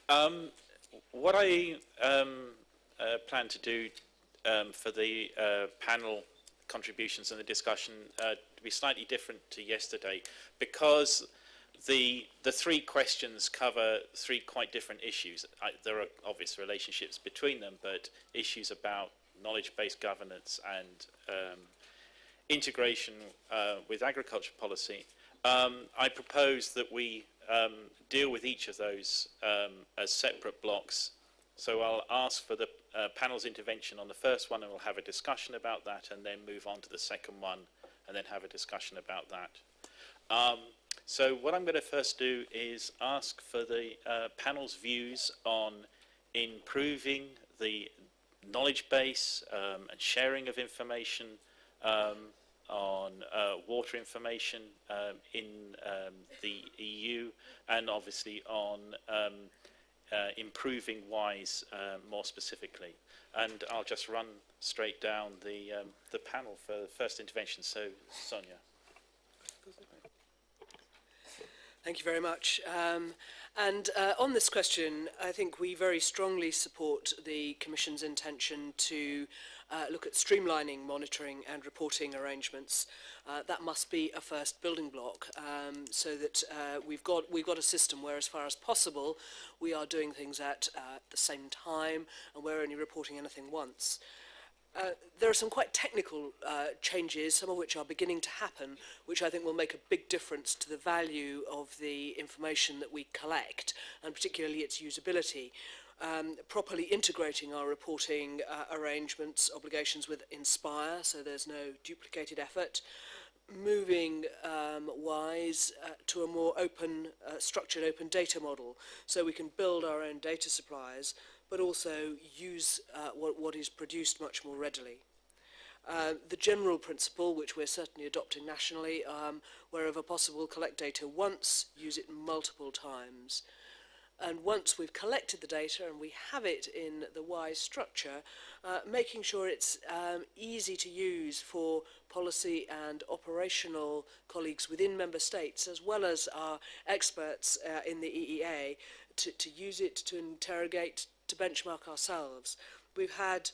Um, what I plan to do for the panel contributions and the discussion to be slightly different to yesterday, because the three questions cover three quite different issues. There are obvious relationships between them, but issues about knowledge-based governance and integration with agriculture policy. I propose that we deal with each of those as separate blocks. So I'll ask for the panel's intervention on the first one, and we'll have a discussion about that, and then move on to the second one, and then have a discussion about that. So what I'm going to first do is ask for the panel's views on improving the knowledge base and sharing of information on water information in the EU, and obviously on improving WISE more specifically. And I'll just run straight down the panel for the first intervention. So, Sonia. Thank you very much. On this question, I think we very strongly support the Commission's intention to look at streamlining monitoring and reporting arrangements. That must be a first building block, so that we've got a system where, as far as possible, we are doing things at the same time, and we're only reporting anything once. There are some quite technical changes, some of which are beginning to happen, which I think will make a big difference to the value of the information that we collect, and particularly its usability. Properly integrating our reporting arrangements, obligations with Inspire, so there's no duplicated effort. Moving WISE to a more open, structured open data model, so we can build our own data supplies, but also use what is produced much more readily. The general principle, which we're certainly adopting nationally, wherever possible, collect data once, use it multiple times. And once we've collected the data and we have it in the WISE structure, making sure it's easy to use for policy and operational colleagues within member states, as well as our experts in the EEA, to use it to interrogate, to benchmark ourselves. We've had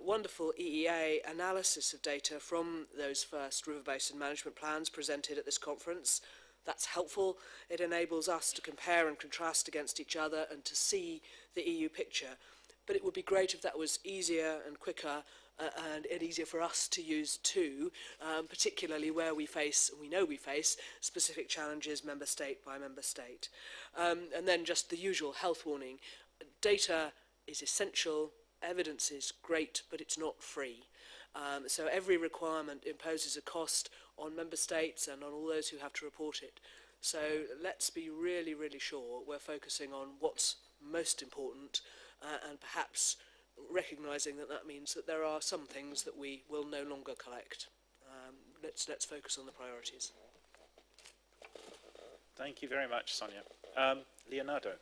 wonderful EEA analysis of data from those first river basin management plans presented at this conference. That's helpful. It enables us to compare and contrast against each other and to see the EU picture. But it would be great if that was easier and quicker and easier for us to use too, particularly where we know we face specific challenges member state by member state. And then just the usual health warning. Data is essential, evidence is great, but it's not free. So every requirement imposes a cost on member states and on all those who have to report it. So let's be really, really sure we're focusing on what's most important, and perhaps recognising that that means that there are some things that we will no longer collect. Let's focus on the priorities. Thank you very much, Sonia. Leonardo.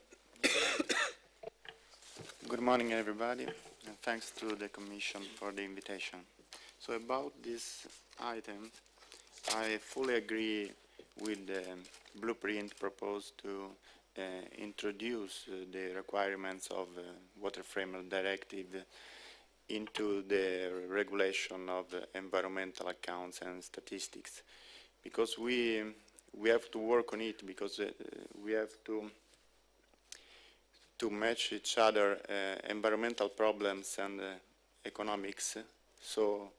Good morning, everybody, and thanks to the Commission for the invitation. So about this item, I fully agree with the blueprint proposed to introduce the requirements of Water Framework Directive into the regulation of environmental accounts and statistics, because we have to work on it, because we have to match each other environmental problems and economics. So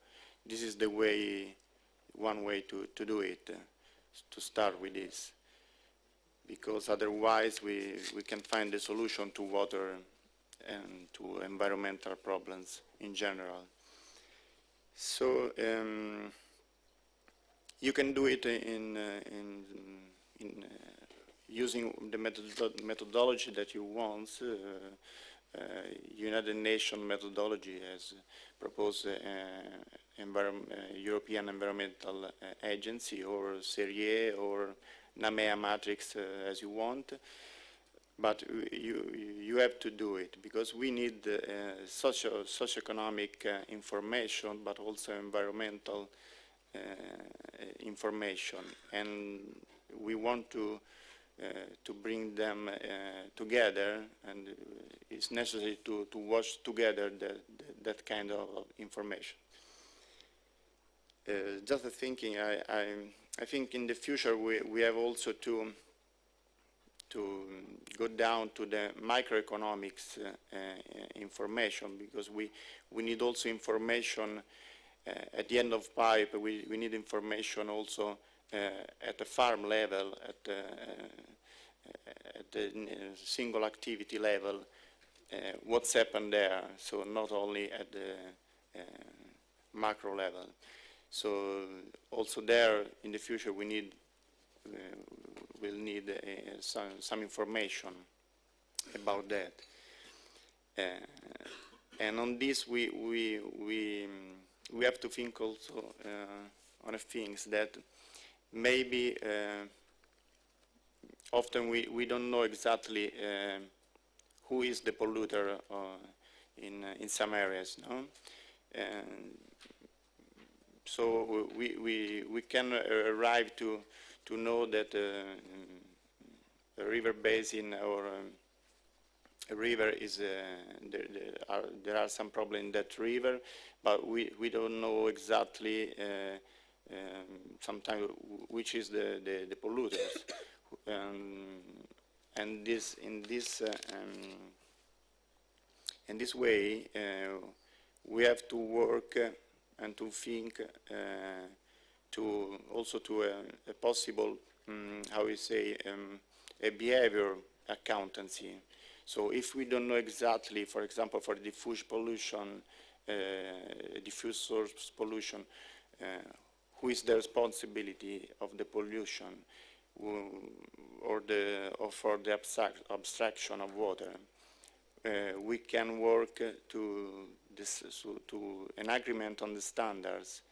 this is the way, one way to do it, to start with this, because otherwise we can find a solution to water and to environmental problems in general. So you can do it in using the methodology that you want. United Nations methodology has proposed European Environmental Agency, or CERIE, or NAMEA matrix, as you want. But you have to do it, because we need socioeconomic information, but also environmental information. And we want to to bring them together, and it's necessary to watch together that kind of information. Just thinking, I think in the future we have also to go down to the microeconomics information, because we need also information at the end of pipe. We need information also at the farm level, at the single activity level, what's happened there, so not only at the macro level. So also there in the future we need will need some information about that. And on this we have to think also on things that maybe often we don't know exactly who is the polluter in some areas, no? And so we can arrive to know that a river basin or a river is there are some problems in that river, but we don't know exactly sometimes which is the polluters. And in this way we have to work and to think to also to a possible how we say a behavior accountancy. So if we don't know exactly, for example, for diffuse pollution, diffuse source pollution, who is the responsibility of the pollution, or for the abstraction of water, we can work to an agreement on the standards,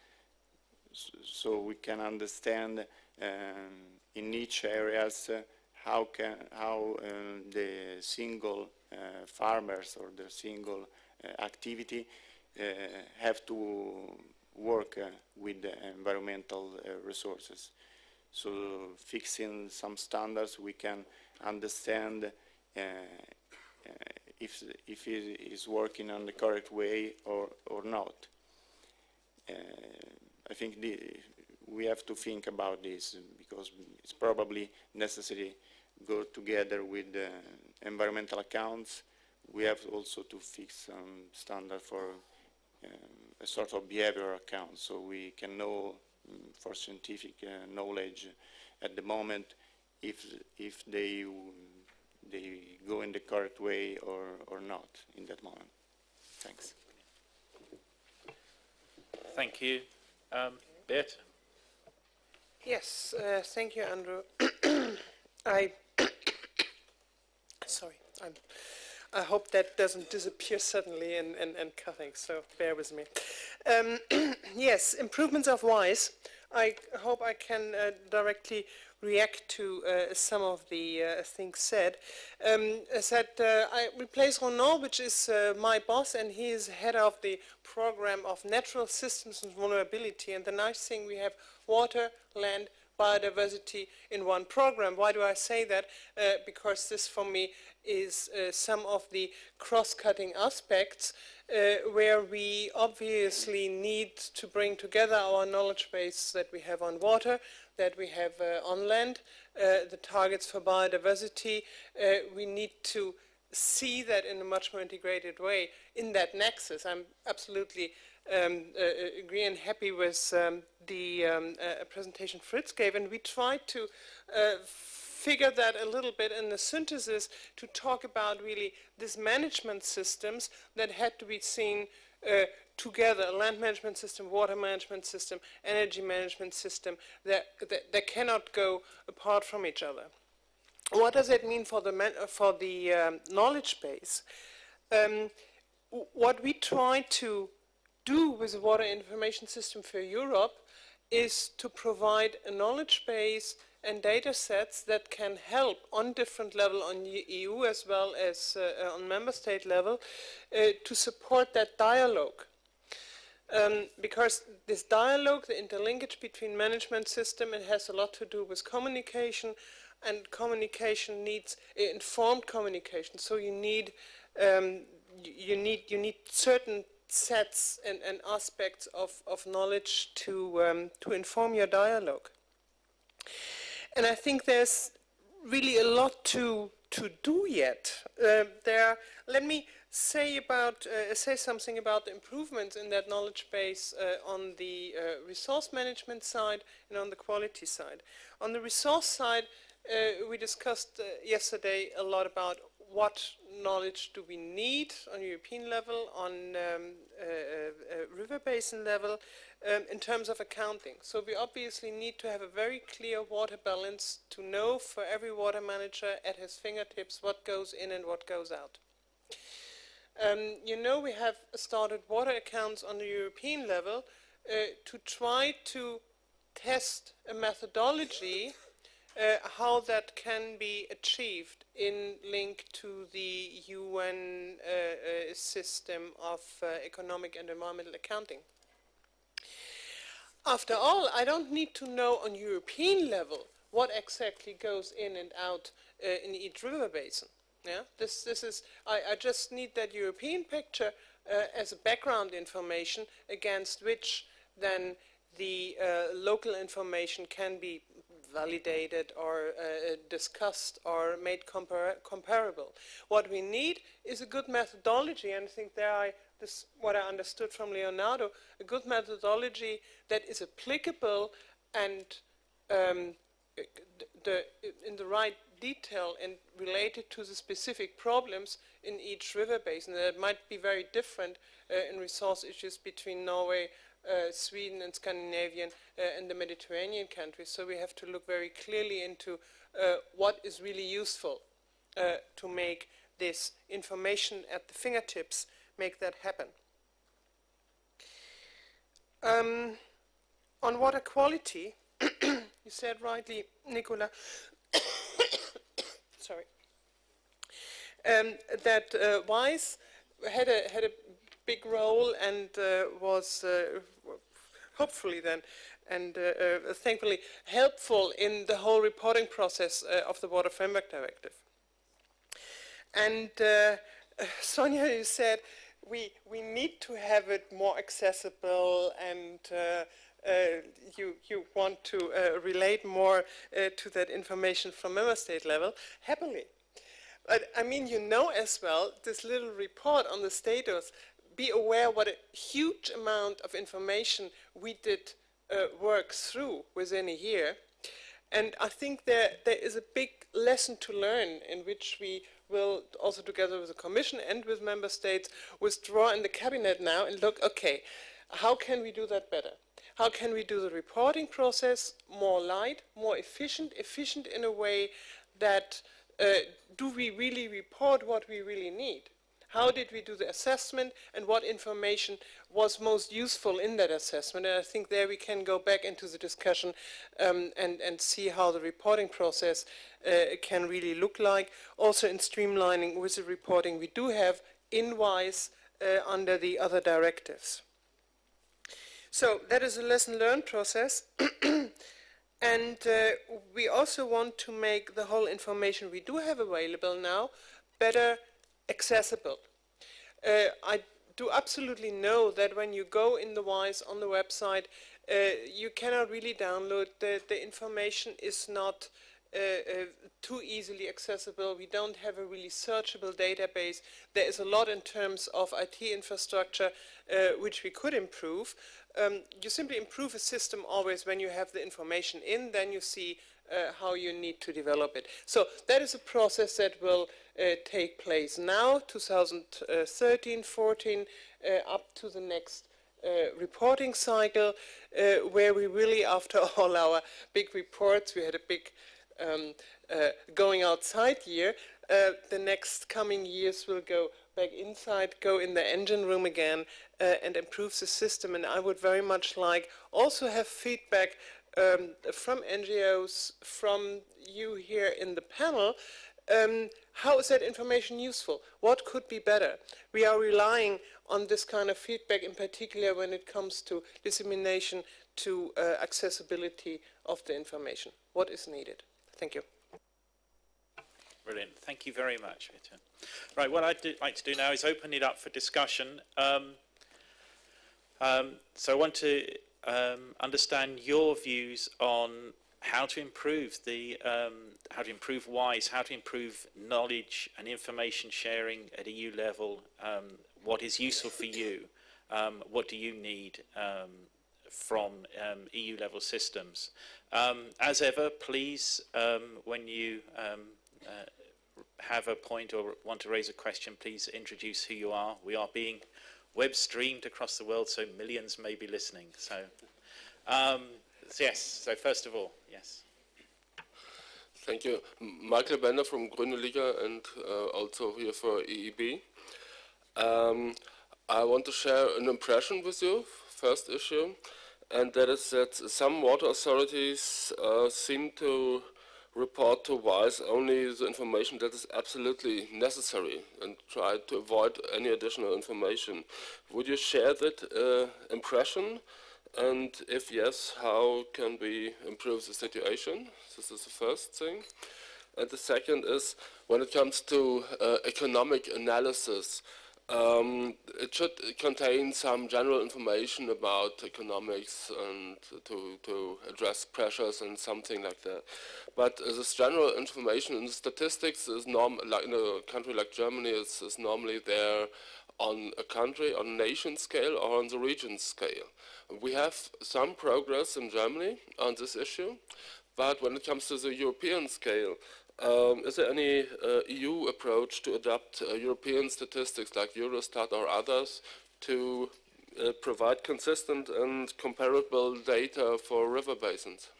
so we can understand in each areas how the single farmers or the single activity have to work with the environmental resources. So fixing some standards, we can understand if it is working on the correct way or not. I think we have to think about this, because it's probably necessary go together with environmental accounts. We have also to fix some standard for a sort of behavioral account, so we can know for scientific knowledge at the moment if they go in the correct way or not in that moment. Thanks. Thank you. Beat? Yes, thank you, Andrew. Sorry, I hope that doesn't disappear suddenly and cutting, so bear with me. Yes, improvements of WISE. I hope I can directly react to some of the things said. I replace Ronan, which is my boss, and he is head of the program of natural systems and vulnerability. And the nice thing, we have water, land, biodiversity in one program. Why do I say that? Because this for me is some of the cross-cutting aspects where we obviously need to bring together our knowledge base that we have on water, that we have on land, the targets for biodiversity. We need to see that in a much more integrated way in that nexus. I'm absolutely agree and happy with the presentation Fritz gave, and we tried to figure that a little bit in the synthesis to talk about really these management systems that had to be seen together, a land management system, water management system, energy management system, that cannot go apart from each other. What does it mean for the knowledge base? What we try to do with the Water Information System for Europe is to provide a knowledge base and data sets that can help on different level, on EU as well as on member state level, to support that dialogue. Because this dialogue, the interlinkage between management system, it has a lot to do with communication, and communication needs informed communication. So you need you need certain sets and aspects of knowledge to inform your dialogue. And I think there's really a lot to do yet. Let me say something about the improvements in that knowledge base on the resource management side and on the quality side. On the resource side, we discussed yesterday a lot about what knowledge do we need on European level, on river basin level, in terms of accounting. So we obviously need to have a very clear water balance to know for every water manager at his fingertips what goes in and what goes out. You know, we have started water accounts on the European level to try to test a methodology how that can be achieved in link to the UN system of economic and environmental accounting. After all, I don't need to know on European level what exactly goes in and out in each river basin. Yeah, this is. I just need that European picture as a background information against which then the local information can be validated or discussed or made comparable. What we need is a good methodology, and I think this what I understood from Leonardo, a good methodology that is applicable and in the right detail and related to the specific problems in each river basin. That might be very different in resource issues between Norway, Sweden and Scandinavian and the Mediterranean countries. So we have to look very clearly into what is really useful to make this information at the fingertips, make that happen. On water quality, you said rightly, Nicola, sorry, that WISE had a big role and was hopefully then and thankfully helpful in the whole reporting process of the Water Framework Directive. And Sonia, you said we need to have it more accessible, and you want to relate more to that information from member state level. Happily. But I mean, you know as well, this little report on the status, be aware what a huge amount of information we did work through within a year. And I think there is a big lesson to learn, in which we will, also together with the Commission and with Member States, withdraw in the Cabinet now and look, okay, how can we do that better? How can we do the reporting process more light, more efficient in a way that do we really report what we really need? How did we do the assessment, and what information was most useful in that assessment? And I think there we can go back into the discussion and see how the reporting process can really look like. Also in streamlining with the reporting we do have in WISE under the other directives. So that is a lesson learned process. And we also want to make the whole information we do have available now better accessible. I do absolutely know that when you go in the WISE on the website, you cannot really download. The information is not too easily accessible. We don't have a really searchable database. There is a lot in terms of IT infrastructure which we could improve. You simply improve a system always when you have the information in, then you see how you need to develop it. So that is a process that will take place now, 2013, 14, up to the next reporting cycle, where we really, after all our big reports, we had a big going outside year, the next coming years will go back inside, go in the engine room again, and improve the system. And I would very much like also have feedback from NGOs, from you here in the panel. How is that information useful? What could be better? We are relying on this kind of feedback, in particular when it comes to dissemination, to accessibility of the information. What is needed? Thank you. Brilliant. Thank you very much, Peter. Right, what I'd like to do now is open it up for discussion. So I want to understand your views on how to improve WISE, how to improve knowledge and information sharing at EU level. What is useful for you? What do you need from EU level systems? As ever, please, when you have a point or want to raise a question, please introduce who you are. We are being web streamed across the world, so millions may be listening. So, yes, so first of all, yes. Thank you. Michael Bender from Grüne Liga and also here for EEB. I want to share an impression with you, first issue, and that is that some water authorities seem to report to WISE only the information that is absolutely necessary and try to avoid any additional information. Would you share that impression? And if yes, how can we improve the situation? This is the first thing. And the second is, when it comes to economic analysis, it should contain some general information about economics and to address pressures and something like that. But this general information in statistics is like in a country like Germany is normally there on a country, on a nation scale or on the region scale. We have some progress in Germany on this issue, but when it comes to the European scale, is there any EU approach to adopt European statistics like Eurostat or others to provide consistent and comparable data for river basins?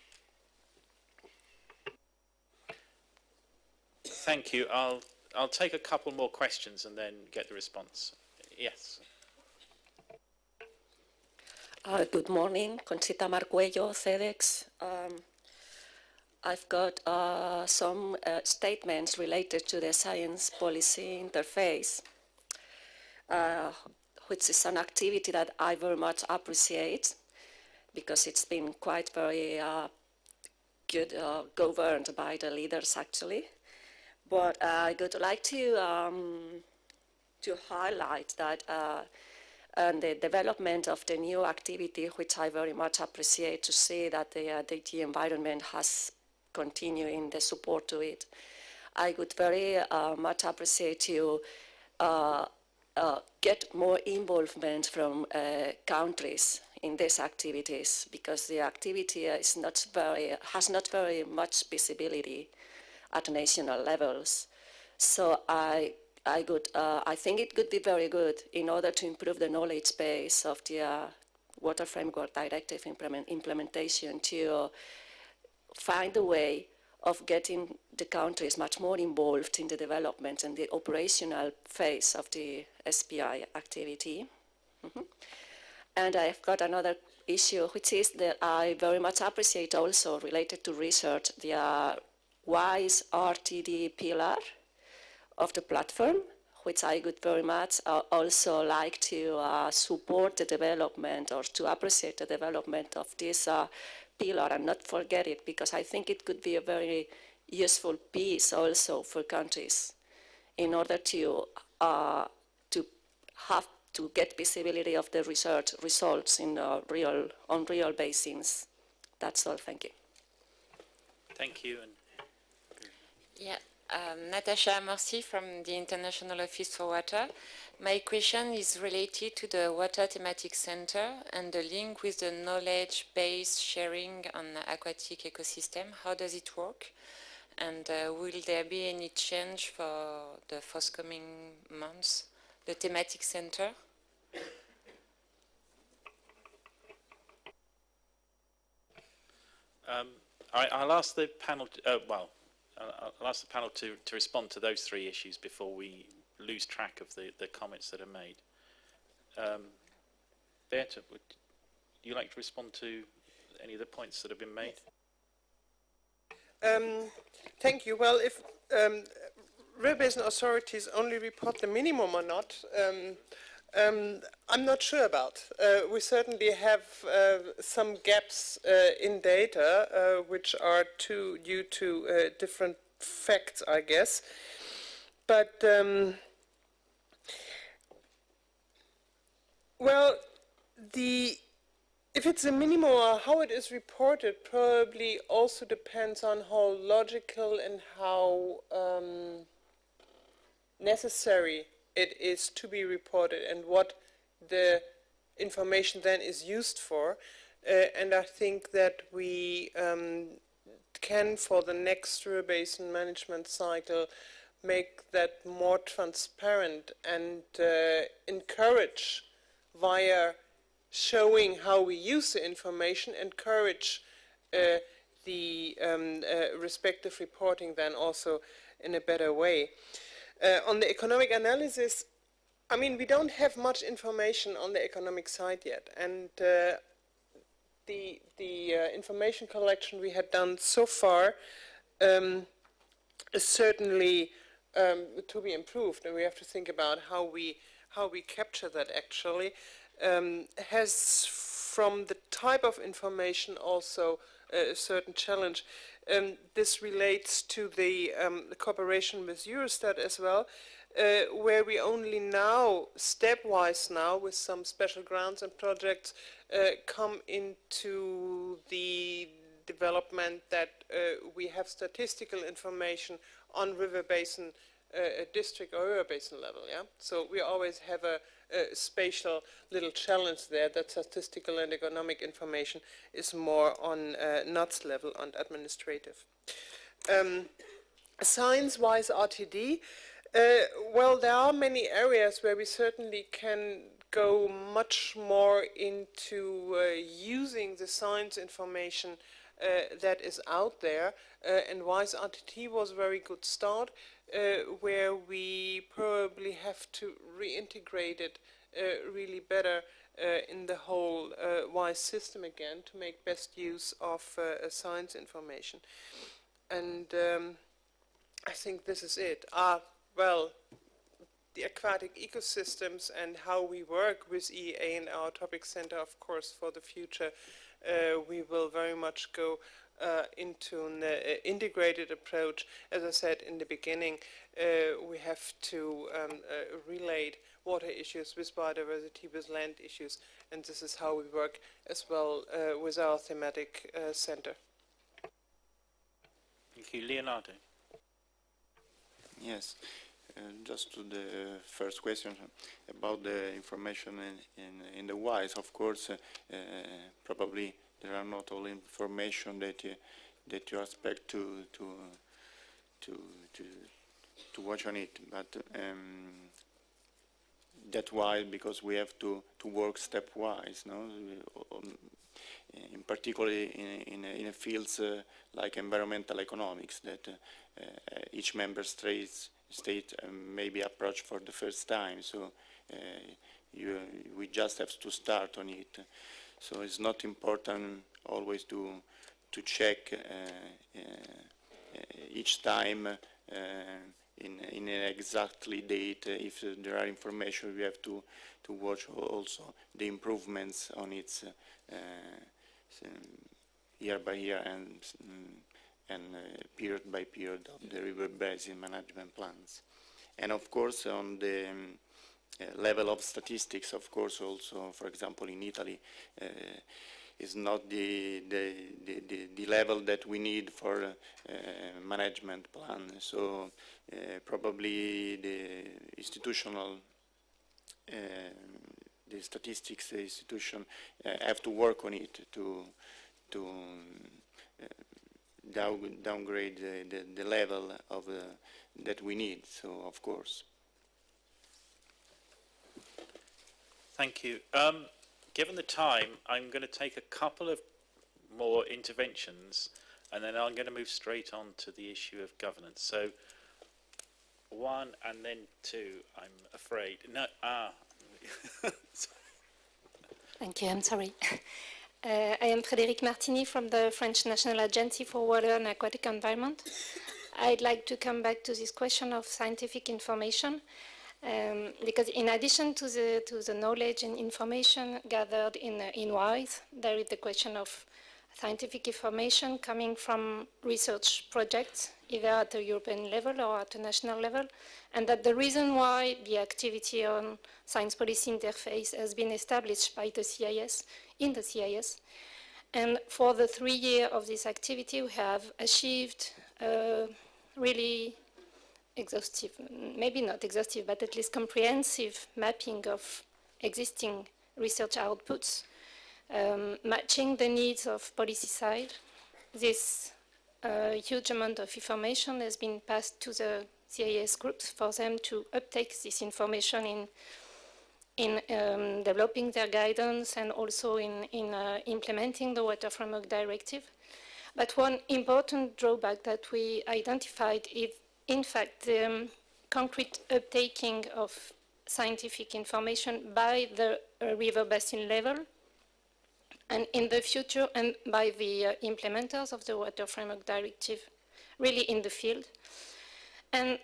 Thank you. I'll take a couple more questions and then get the response. Yes. Good morning, Conchita Marcuello, CEDEX. I've got some statements related to the science policy interface, which is an activity that I very much appreciate because it's been quite very good governed by the leaders actually. But I would like to highlight that the development of the new activity, which I very much appreciate to see that the DG environment has continuing the support to it. I would very much appreciate to get more involvement from countries in these activities because the activity is has not very much visibility at national levels. So I think it could be very good in order to improve the knowledge base of the Water Framework Directive implementation to find a way of getting the countries much more involved in the development and the operational phase of the SPI activity. And I've got another issue, which is that I very much appreciate also related to research, the WISE RTD pillar of the platform, which I would very much also like to support the development or to appreciate the development of this pillar and not forget it, because I think it could be a very useful piece also for countries in order to have to get visibility of the research results in on real basins. That's all. Thank you. Thank you. Yeah, Natasha Morsi from the International Office for Water. My question is related to the Water Thematic Center and the link with the knowledge base sharing on aquatic ecosystem. How does it work? And will there be any change for the forthcoming months? The thematic center? I'll ask the panel. I'll ask the panel to respond to those three issues before we lose track of the comments that are made. Beata, would you like to respond to any of the points that have been made? Thank you. Well, if river basin authorities only report the minimum or not, I'm not sure about. We certainly have some gaps in data, which are due to different facts, I guess. But well, if it's a minimum or how it is reported probably also depends on how logical and how necessary it is to be reported and what the information then is used for. And I think that we can, for the next river basin management cycle, make that more transparent and encourage, via showing how we use the information, encourage the respective reporting then also in a better way. On the economic analysis, I mean, we don't have much information on the economic side yet, and the information collection we had done so far is certainly to be improved, and we have to think about how we capture that actually. Has, from the type of information, also a certain challenge. This relates to the cooperation with Eurostat as well, where we only now, stepwise now, with some special grants and projects, come into the development that we have statistical information on river basin, district or river basin level. Yeah, so we always have a spatial little challenge there, that statistical and economic information is more on NUTS level and administrative. Science-wise RTD, well, there are many areas where we certainly can go much more into using the science information that is out there, and WISE RTD was a very good start, where we probably have to reintegrate it really better in the whole WISE system again, to make best use of science information. And I think this is it. Well, the aquatic ecosystems and how we work with EA and our topic center, of course, for the future, we will very much go into an integrated approach. As I said in the beginning, we have to relate water issues with biodiversity, with land issues, and this is how we work as well with our thematic center. Thank you. Leonardo. Yes, just to the first question about the information in the WISE. Of course, probably there are not all information that you expect to watch on it, but that's why, because we have to work stepwise, no? In particular in fields like environmental economics, that each member state maybe approach for the first time. So we just have to start on it. So it's not important always to check each time in an exactly date. If there are information, we have to watch also the improvements on its year by year and period by period of the river basin management plans. And of course, on the level of statistics, of course, also, for example, in Italy, is not the level that we need for management plan. So probably the institutional, the statistics institution have to work on it to downgrade the level of that we need. So of course. Thank you. Given the time, I'm going to take a couple of more interventions, and then I'm going to move straight on to the issue of governance. So, one and then two, I'm afraid. No, Thank you, I'm sorry. I am Frédéric Martini from the French National Agency for Water and Aquatic Environment. I'd like to come back to this question of scientific information. Because in addition to the knowledge and information gathered in WISE, there is the question of scientific information coming from research projects, either at the European level or at a national level, and that the reason why the activity on science policy interface has been established by the CIS, in the CIS. And for the 3 years of this activity, we have achieved really exhaustive, maybe not exhaustive, but at least comprehensive mapping of existing research outputs, matching the needs of policy side. This huge amount of information has been passed to the CIS groups for them to uptake this information in developing their guidance and also in implementing the Water Framework Directive. But one important drawback that we identified is, in fact, the concrete uptaking of scientific information by the river basin level, and in the future, and by the implementers of the Water Framework Directive, really in the field. And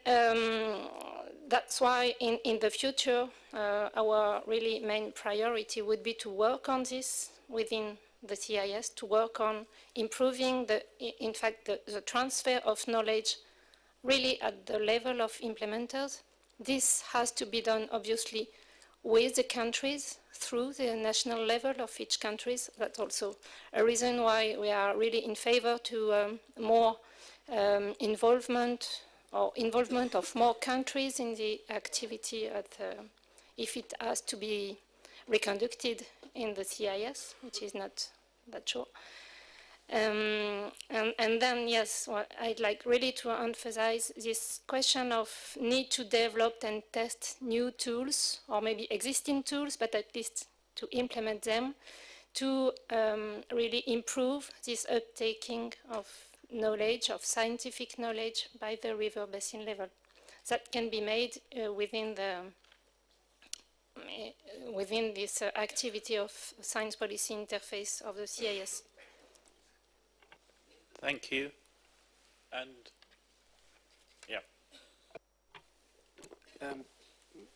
that's why in the future, our really main priority would be to work on this within the CIS, to work on improving, in fact, the transfer of knowledge really at the level of implementers. This has to be done, obviously, with the countries, through the national level of each country. That's also a reason why we are really in favor to more involvement of more countries in the activity if it has to be reconducted in the CIS, which is not that sure. And then, yes, well, I'd like really to emphasize this question of need to develop and test new tools, or maybe existing tools, but at least to implement them to really improve this uptaking of knowledge, of scientific knowledge by the river basin level. That can be made within this activity of science policy interface of the CIS. Thank you. And yeah.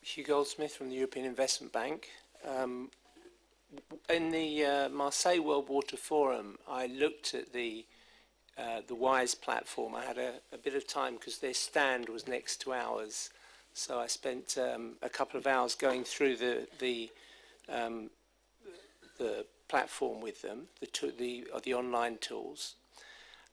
Hugh Goldsmith from the European Investment Bank. In the Marseille World Water Forum, I looked at the WISE platform. I had a bit of time because their stand was next to ours, so I spent a couple of hours going through the platform with them, the online tools.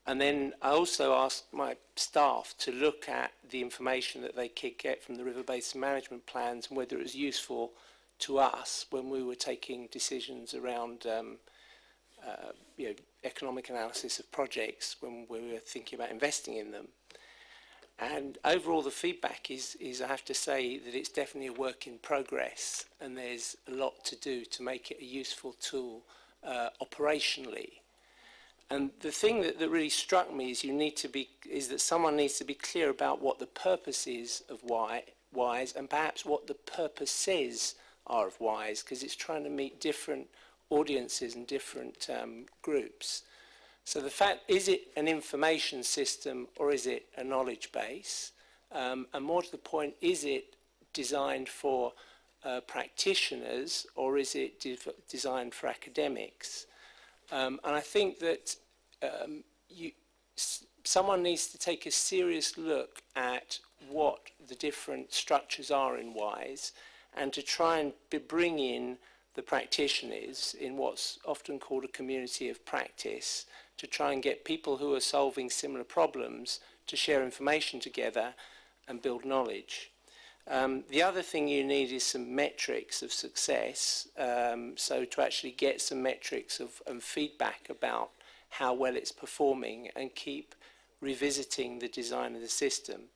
And then I also asked my staff to look at the information that they could get from the river basin management plans and whether it was useful to us when we were taking decisions around economic analysis of projects when we were thinking about investing in them. And overall the feedback is I have to say that it's definitely a work in progress, and there's a lot to do to make it a useful tool operationally. And the thing that really struck me is that someone needs to be clear about what the purpose is of WISE, and perhaps what the purposes are of WISE, because it's trying to meet different audiences and different groups. So the fact, is it an information system or is it a knowledge base? And more to the point, is it designed for practitioners or is it designed for academics? And I think that someone needs to take a serious look at what the different structures are in WISE, and to try and bring in the practitioners in what's often called a community of practice, to try and get people who are solving similar problems to share information together and build knowledge. The other thing you need is some metrics of success, so to actually get some metrics and feedback about how well it's performing and keep revisiting the design of the system.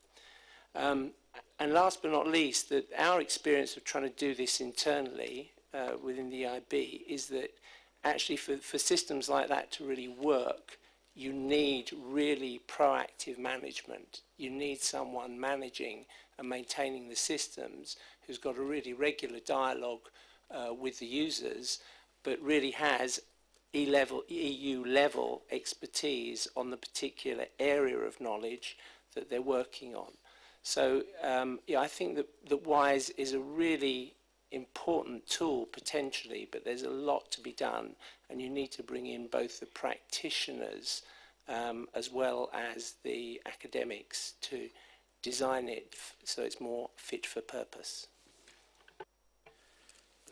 And last but not least, that our experience of trying to do this internally within the EIB is that actually for systems like that to really work, you need really proactive management. You need someone managing and maintaining the systems who's got a really regular dialogue with the users, but really has EU level expertise on the particular area of knowledge that they're working on. So yeah, I think that WISE is a really important tool potentially, but there's a lot to be done, and you need to bring in both the practitioners as well as the academics to design it so it's more fit for purpose.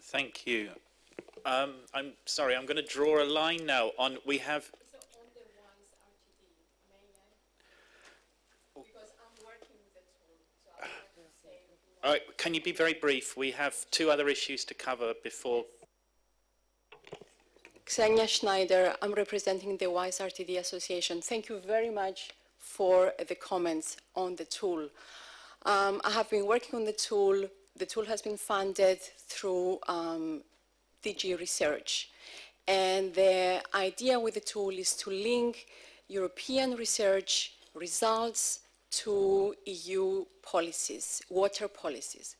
Thank you. I'm sorry, I'm going to draw a line now on, we have... So on the WISE RTD, may I? Because I'm working with the tool, so I have to say... All right, can you be very brief? We have two other issues to cover before... Xenia Schneider, I'm representing the WISE RTD Association. Thank you very much for the comments on the tool. I have been working on the tool. The tool has been funded through DG Research. And the idea with the tool is to link European research results to EU policies, water policies.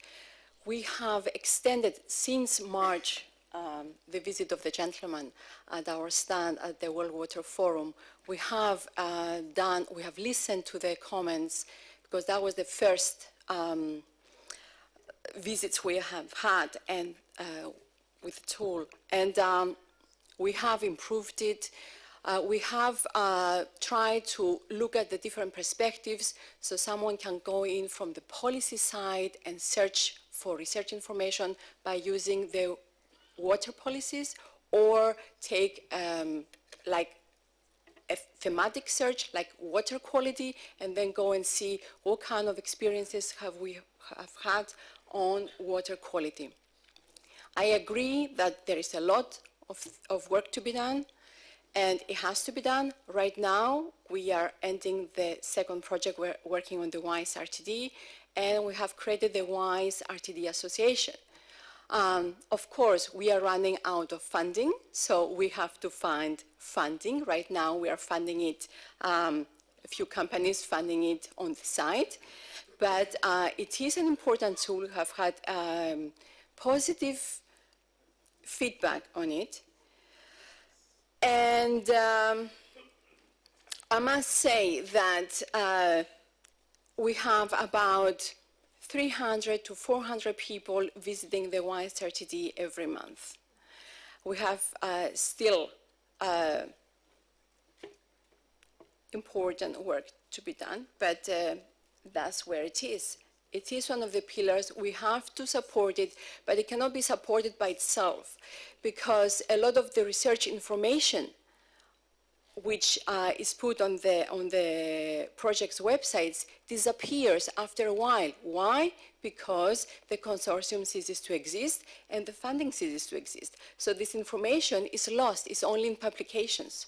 We have extended since March the visit of the gentleman at our stand at the World Water Forum. We have listened to the comments because that was the first visits we have had and with the tool, and we have improved it. We have tried to look at the different perspectives so someone can go in from the policy side and search for research information by using the water policies, or take like a thematic search like water quality and then go and see what kind of experiences we have had on water quality. I agree that there is a lot of work to be done, and it has to be done. Right now, we are ending the second project. We're working on the WISE RTD, and we have created the WISE RTD Association. Of course, we are running out of funding, so we have to find funding. Right now, we are funding it, a few companies funding it on the side, but it is an important tool. We have had positive feedback on it. And I must say that we have about 300 to 400 people visiting the WISE RTD every month. We have still important work to be done, but that's where it is. It is one of the pillars. We have to support it, but it cannot be supported by itself, because a lot of the research information which is put on the project's websites disappears after a while. Why? Because the consortium ceases to exist and the funding ceases to exist. So this information is lost. It's only in publications.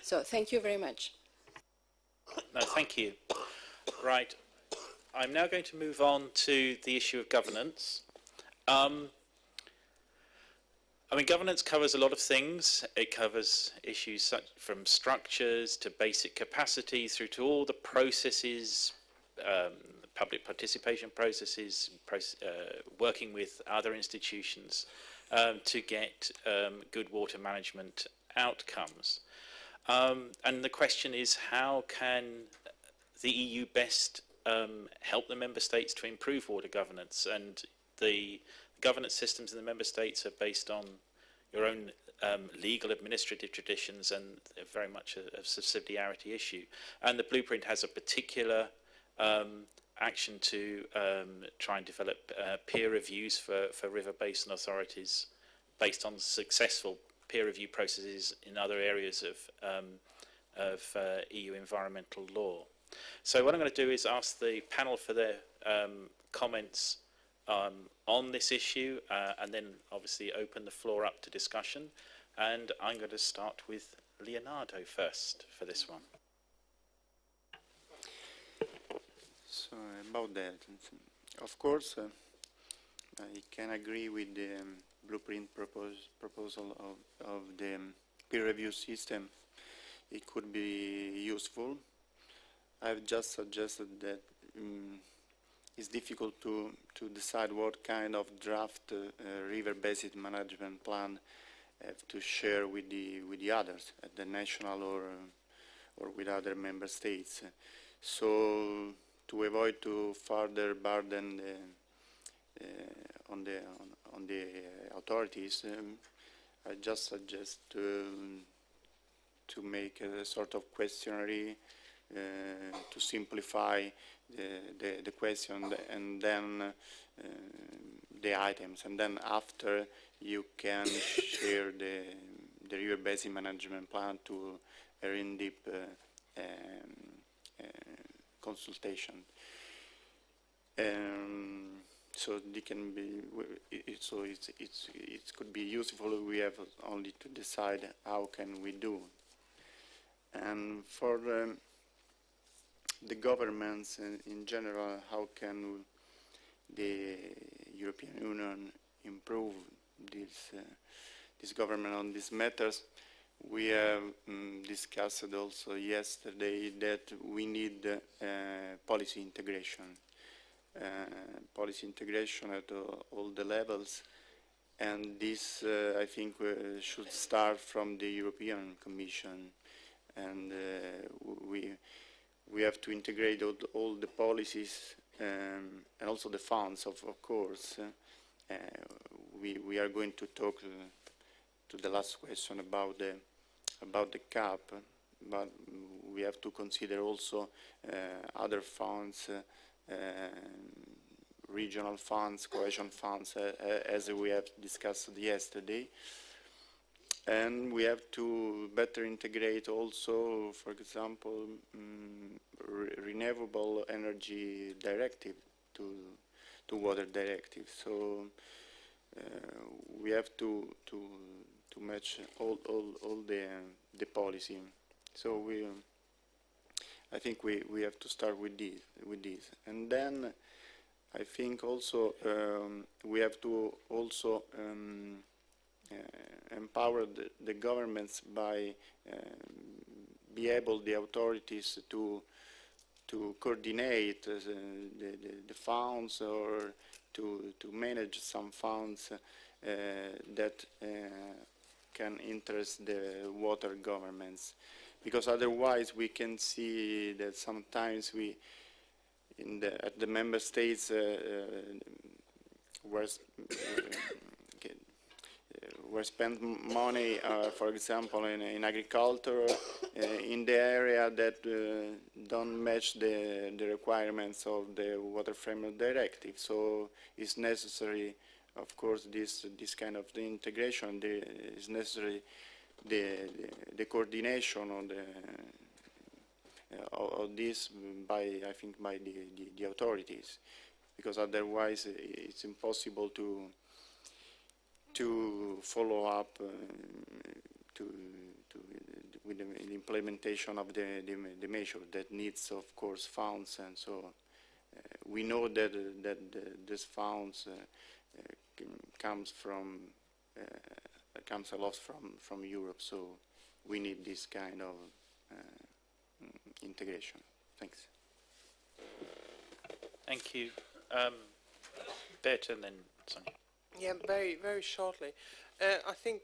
So thank you very much. No, thank you. Right. I'm now going to move on to the issue of governance. I mean, governance covers a lot of things. It covers issues such from structures to basic capacity through to all the processes, public participation processes, working with other institutions to get good water management outcomes. And the question is, how can the EU best help the member states to improve water governance? And the governance systems in the member states are based on your own legal administrative traditions, and very much a subsidiarity issue. And the blueprint has a particular action to try and develop peer reviews for river basin authorities based on successful peer review processes in other areas of EU environmental law. So what I'm going to do is ask the panel for their comments on this issue, and then obviously open the floor up to discussion. And I'm going to start with Leonardo first for this one. So about that, of course, I can agree with the blueprint proposal of the peer review system. It could be useful. I've just suggested that it's difficult to decide what kind of draft river basin management plan to share with the others at the national or with other member states. So to avoid to further burden on on the authorities. I just suggest to make a sort of questionnaire to simplify the question, and then the items, and then after you can share the river basin management plan to a in-depth consultation. So they can be. So it could be useful. We have only to decide how can we do. And for the governments in general, how can the European Union improve this government on these matters? We have discussed also yesterday that we need policy integration at all the levels, and this I think should start from the European Commission, and we have to integrate all the policies and also the funds, of course. We are going to talk to the last question about the CAP, but we have to consider also other funds, regional funds, cohesion funds, as we have discussed yesterday. And we have to better integrate also, for example, renewable energy directive to water directive. So we have to match all the policy. So I think we have to start with this, and then I think also we have to also empower the governments by be able the authorities to coordinate the funds, or to manage some funds that can interest the water governments, because otherwise we can see that sometimes at the member states where spend money, for example, in agriculture, in the area that don't match the requirements of the Water Framework Directive. So it's necessary, of course, this kind of the integration. Is necessary the coordination of this by, I think, by the authorities, because otherwise it's impossible to follow up with the implementation of the measure that needs, of course, funds. And so we know that these funds comes a lot from Europe. So we need this kind of integration. Thanks. Thank you. Bert, and then Sonia. Yeah, very, very shortly. I think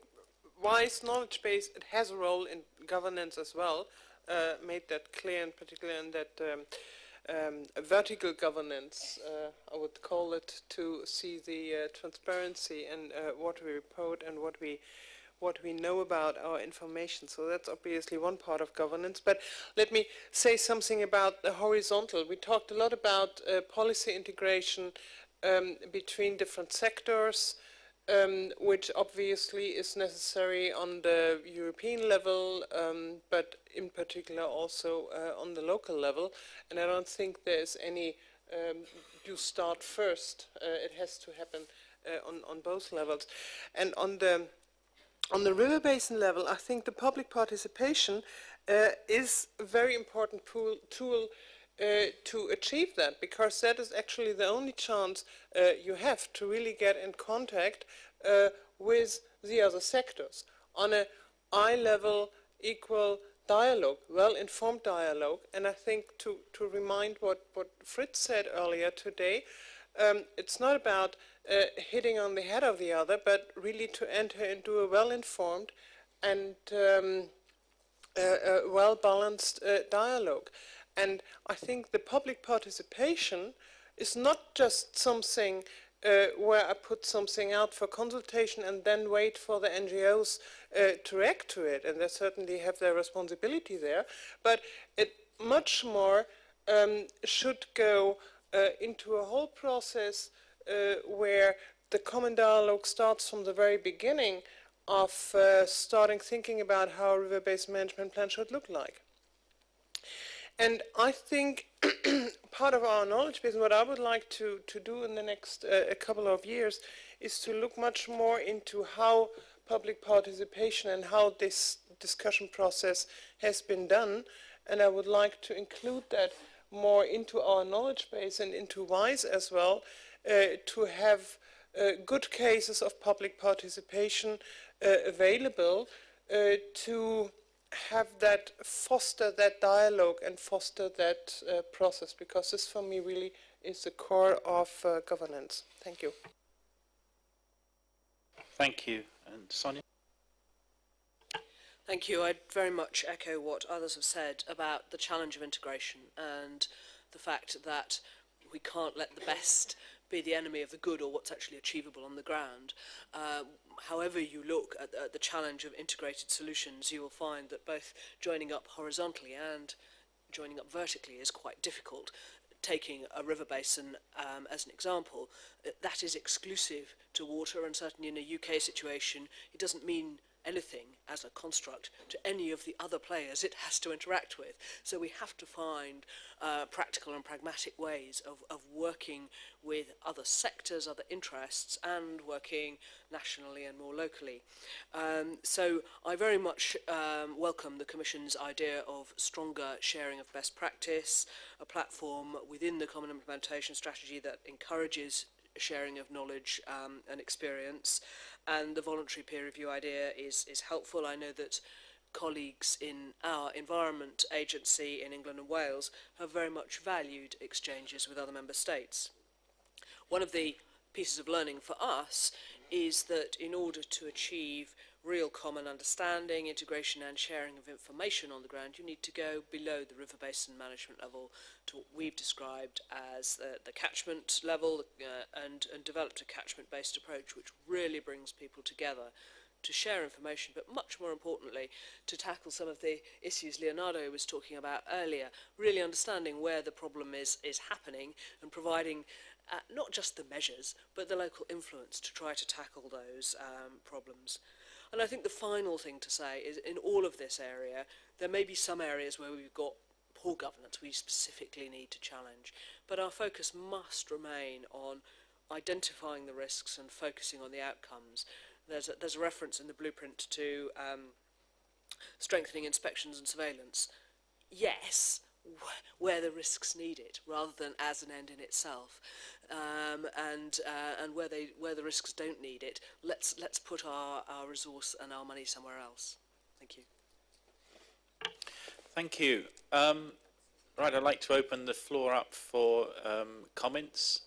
WISE knowledge base, it has a role in governance as well, made that clear, in particular in that vertical governance, I would call it, to see the transparency and what we report and what we know about our information. So that's obviously one part of governance. But let me say something about the horizontal. We talked a lot about policy integration between different sectors, which obviously is necessary on the European level, but in particular also on the local level. And I don't think there's any you start first. It has to happen on both levels. And on the river basin level, I think the public participation is a very important tool to achieve that, because that is actually the only chance you have to really get in contact with the other sectors on a eye-level, equal dialogue, well-informed dialogue. And I think to remind what Fritz said earlier today, it's not about hitting on the head of the other, but really to enter into a well-informed and well-balanced dialogue. And I think the public participation is not just something where I put something out for consultation and then wait for the NGOs to react to it, and they certainly have their responsibility there. But it much more should go into a whole process where the common dialogue starts from the very beginning of starting thinking about how a river-based management plan should look like. And I think part of our knowledge base, and what I would like to do in the next a couple of years, is to look much more into how public participation and how this discussion process has been done. And I would like to include that more into our knowledge base and into WISE as well, to have good cases of public participation available to have that, foster that dialogue and foster that process, because this for me really is the core of governance. Thank you. Thank you. And Sonia? Thank you. I'd very much echo what others have said about the challenge of integration and the fact that we can't let the best be the enemy of the good or what's actually achievable on the ground. However you look at the challenge of integrated solutions, you will find that both joining up horizontally and joining up vertically is quite difficult. Taking a river basin as an example, that is exclusive to water, and certainly in a UK situation, it doesn't mean anything as a construct to any of the other players it has to interact with. So we have to find practical and pragmatic ways of working with other sectors, other interests, and working nationally and more locally. So I very much welcome the Commission's idea of stronger sharing of best practice, a platform within the Common Implementation Strategy that encourages sharing of knowledge and experience, and the voluntary peer review idea is helpful. I know that colleagues in our Environment Agency in England and Wales have very much valued exchanges with other member states. One of the pieces of learning for us is that in order to achieve real common understanding, integration and sharing of information on the ground, you need to go below the river basin management level to what we've described as the catchment level, and developed a catchment-based approach which really brings people together to share information, but much more importantly, to tackle some of the issues Leonardo was talking about earlier, really understanding where the problem is happening and providing not just the measures, but the local influence to try to tackle those problems. And I think the final thing to say is in all of this area, there may be some areas where we've got poor governance we specifically need to challenge, but our focus must remain on identifying the risks and focusing on the outcomes. There's a reference in the blueprint to strengthening inspections and surveillance. Yes, where the risks need it, rather than as an end in itself, and where the risks don't need it, let's put our resource and our money somewhere else. Thank you. Thank you. Right, I'd like to open the floor up for comments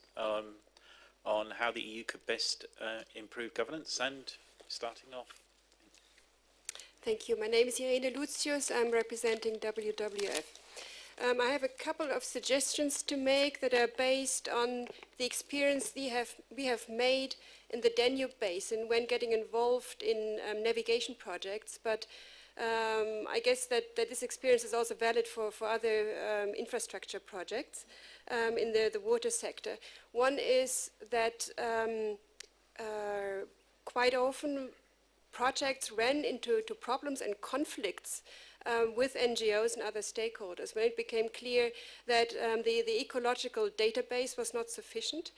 on how the EU could best improve governance, and starting off. Thank you. My name is Irene Lucius. I'm representing WWF. I have a couple of suggestions to make that are based on the experience we have made in the Danube Basin when getting involved in navigation projects, but I guess that this experience is also valid for other infrastructure projects in the water sector. One is that quite often projects ran into problems and conflicts with NGOs and other stakeholders when it became clear that the ecological database was not sufficient.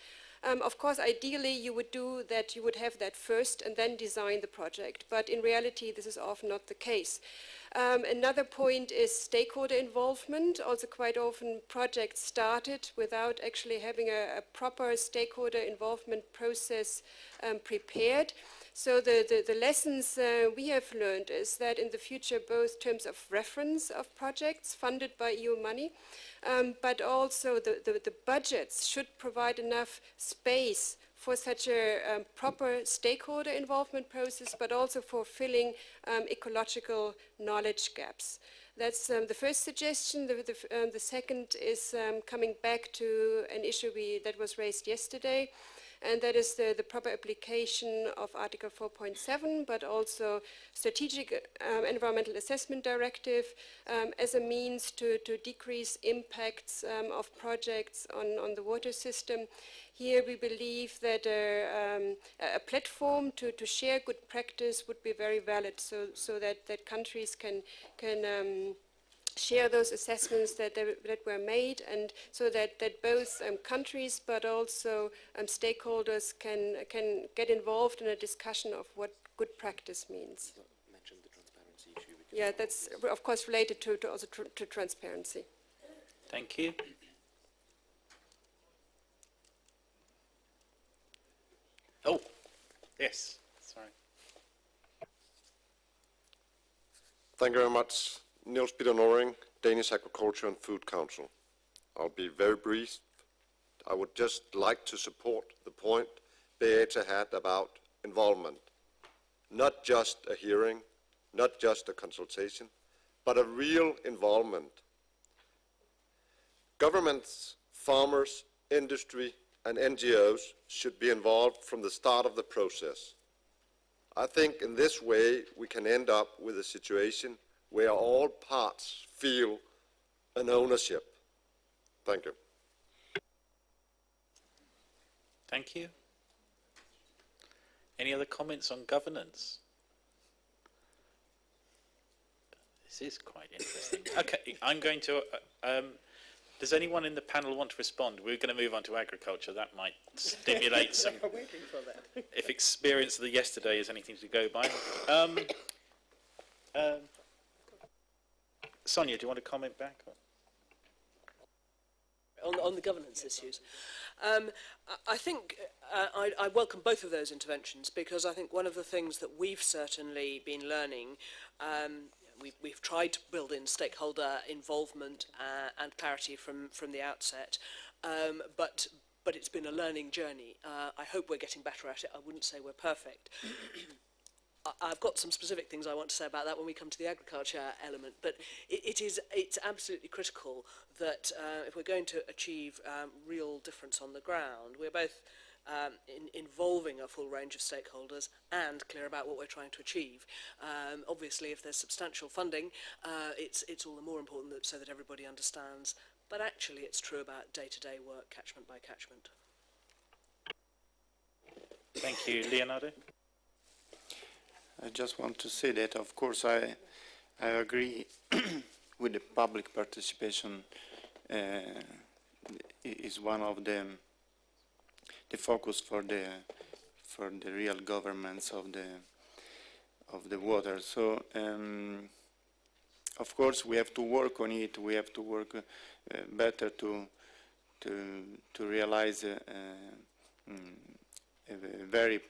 Of course, ideally, you would have that first and then design the project, but in reality, this is often not the case. Another point is stakeholder involvement. Also, quite often, projects started without actually having a proper stakeholder involvement process prepared. So the lessons we have learned is that in the future, both in terms of reference of projects funded by EU money, but also the budgets should provide enough space for such a proper stakeholder involvement process, but also for filling ecological knowledge gaps. That's the first suggestion. The second is coming back to an issue that was raised yesterday, and that is the proper application of Article 4.7, but also Strategic Environmental Assessment Directive as a means to decrease impacts of projects on the water system. Here we believe that a platform to share good practice would be very valid, so that countries can share those assessments that were made, and so that both countries but also stakeholders can get involved in a discussion of what good practice means. Mentioned the transparency issue. Yeah, that's of course related to transparency. Thank you. Oh, yes, sorry. Thank you very much. Niels Peter Noring, Danish Agriculture and Food Council. I'll be very brief. I would just like to support the point Beata had about involvement. Not just a hearing, not just a consultation, but a real involvement. Governments, farmers, industry, and NGOs should be involved from the start of the process. I think in this way we can end up with a situation where all parts feel an ownership. Thank you. Thank you. Any other comments on governance? This is quite interesting. Okay, I'm going to... does anyone in the panel want to respond? We're going to move on to agriculture. That might stimulate some... I'm waiting for that. If experience of the yesterday is anything to go by. Sonia, do you want to comment back? On the governance issues. I think I welcome both of those interventions, because I think one of the things that we've certainly been learning, we've tried to build in stakeholder involvement and clarity from the outset, but it's been a learning journey. I hope we're getting better at it. I wouldn't say we're perfect. I've got some specific things I want to say about that when we come to the agriculture element, but it's absolutely critical that if we're going to achieve real difference on the ground, we're both involving a full range of stakeholders and clear about what we're trying to achieve. Obviously, if there's substantial funding, it's all the more important so that everybody understands, but actually it's true about day-to-day work, catchment by catchment. Thank you. Leonardo? I just want to say that, of course, I agree with the public participation is one of the focus for the real governments of the water. So, of course, we have to work on it. We have to work better to realize a very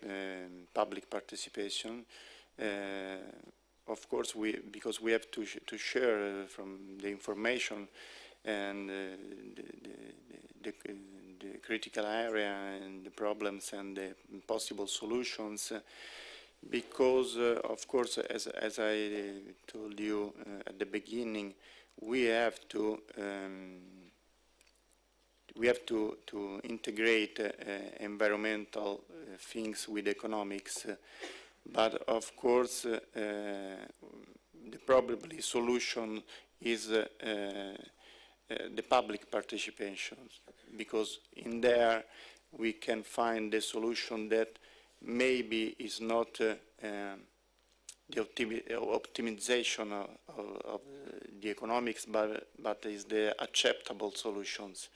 public participation. Of course, because we have to share from the information and the critical area and the problems and the possible solutions. Because, of course, as I told you at the beginning, we have to integrate environmental things with economics. But of course, the probably solution is the public participation, because in there we can find the solution that maybe is not the optimization of the economics, but is the acceptable solutions.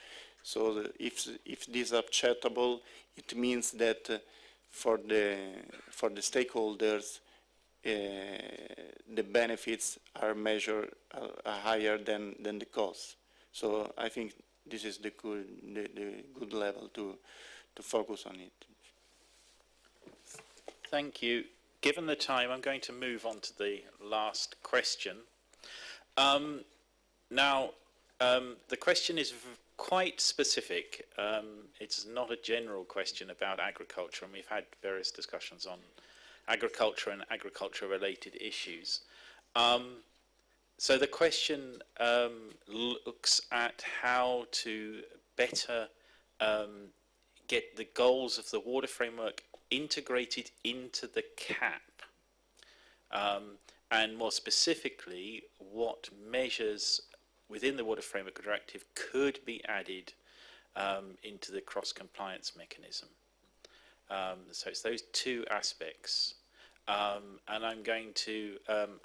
So if this is acceptable, it means that for the stakeholders, the benefits are measured higher than the costs. So I think this is the good level to focus on it. Thank you. Given the time, I'm going to move on to the last question. Now, the question is quite specific. It's not a general question about agriculture, and we've had various discussions on agriculture and agriculture-related issues. So the question looks at how to better get the goals of the water framework integrated into the CAP, and more specifically, what measures within the Water Framework Directive could be added into the cross-compliance mechanism. So it's those two aspects. And I'm going to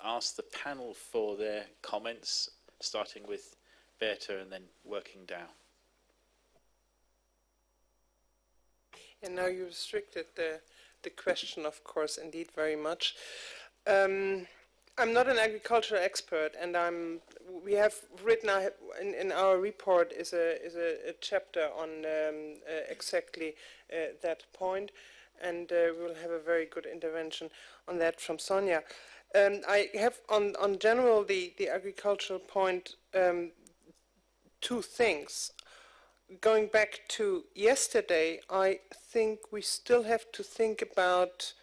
ask the panel for their comments, starting with Berta and then working down. And now you restricted the question, of course, indeed, very much. I'm not an agricultural expert, and we have written in our report is a chapter on exactly that point, and we'll have a very good intervention on that from Sonia. I have on general the agricultural point two things. Going back to yesterday, I think we still have to think about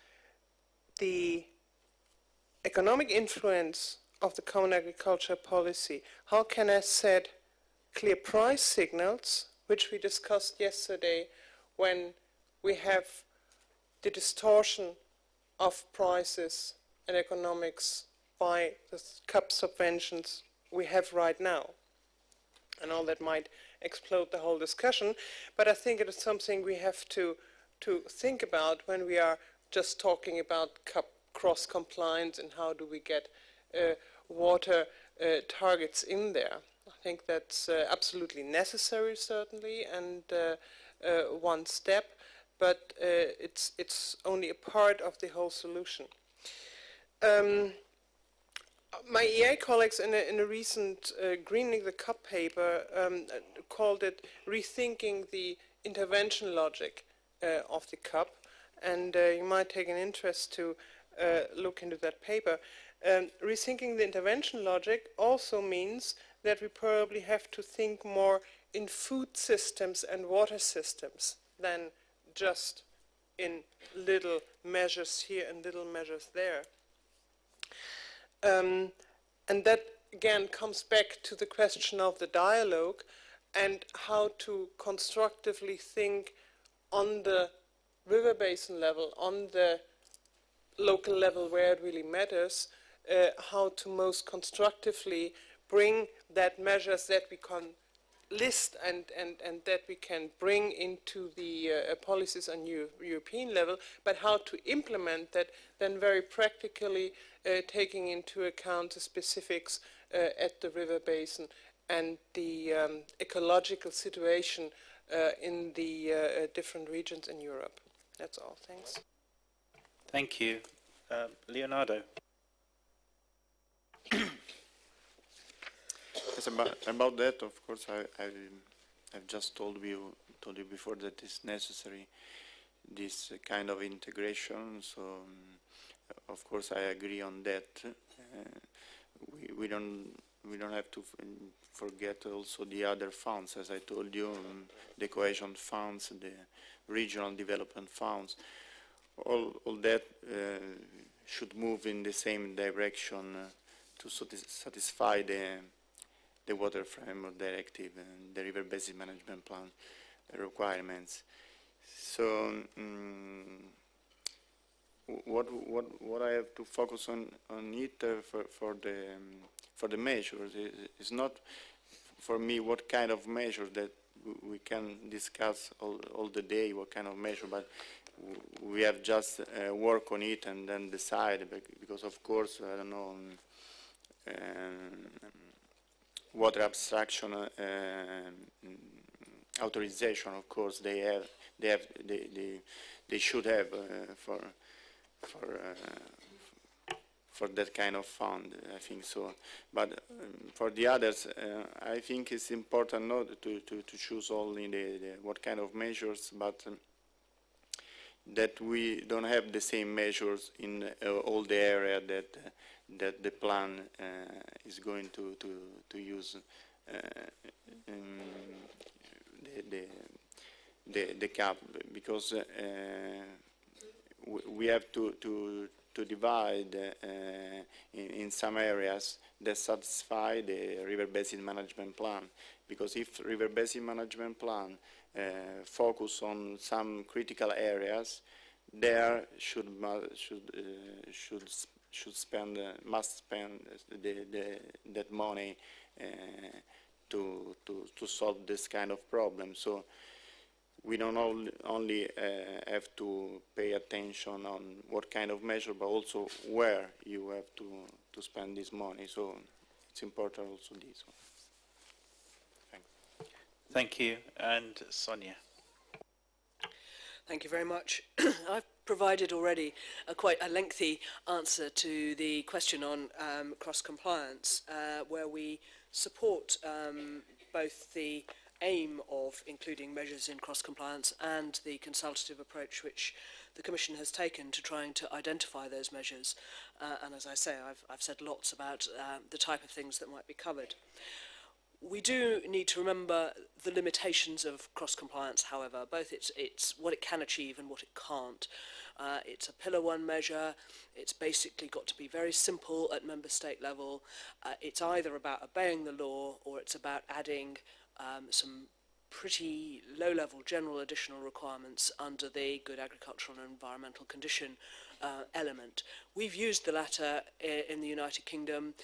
the economic influence of the common agriculture policy. How can I set clear price signals, which we discussed yesterday, when we have the distortion of prices and economics by the CAP subventions we have right now? And all that might explode the whole discussion, but I think it is something we have to think about when we are just talking about CAP cross-compliance and how do we get water targets in there. I think that's absolutely necessary, certainly, and one step, but it's only a part of the whole solution. My EA colleagues in a recent Greening the CAP paper called it rethinking the intervention logic of the CAP, and you might take an interest to look into that paper. Rethinking the intervention logic also means that we probably have to think more in food systems and water systems than just in little measures here and little measures there. And that again comes back to the question of the dialogue and how to constructively think on the river basin level, on the local level where it really matters, how to most constructively bring that measures that we can list and that we can bring into the policies on European level, but how to implement that then very practically, taking into account the specifics at the river basin and the ecological situation in the different regions in Europe. That's all. Thanks. Thank you. Leonardo. Yes, about that, of course, I've just told you before that it's necessary this kind of integration. So, of course, I agree on that. We don't have to forget also the other funds, as I told you, the cohesion funds, the regional development funds. All that should move in the same direction to satisfy the Water Framework Directive and the River Basin Management Plan requirements. So what I have to focus on it for the measures is not for me what kind of measure that we can discuss all the day, what kind of measure, but we have just work on it and then decide, because of course, I don't know, water abstraction authorization, of course, they should have for that kind of fund, I think so. But for the others, I think it's important not to choose only what kind of measures, but that we don't have the same measures in all the area that the plan is going to use the CAP, because we have to to divide in some areas that satisfy the river basin management plan. Because if river basin management plan focus on some critical areas, there must spend that money to solve this kind of problem. So we don't only have to pay attention on what kind of measure, but also where you have to spend this money. So it's important also this one. Thanks. Thank you. And Sonia. Thank you very much. I've provided already quite a lengthy answer to the question on cross-compliance, where we support both the aim of including measures in cross-compliance and the consultative approach which the Commission has taken to trying to identify those measures. And as I say, I've said lots about the type of things that might be covered. We do need to remember the limitations of cross-compliance, however, both it's what it can achieve and what it can't. It's a Pillar 1 measure. It's basically got to be very simple at member state level. It's either about obeying the law or it's about adding some pretty low-level general additional requirements under the good agricultural and environmental condition element. We've used the latter in the United Kingdom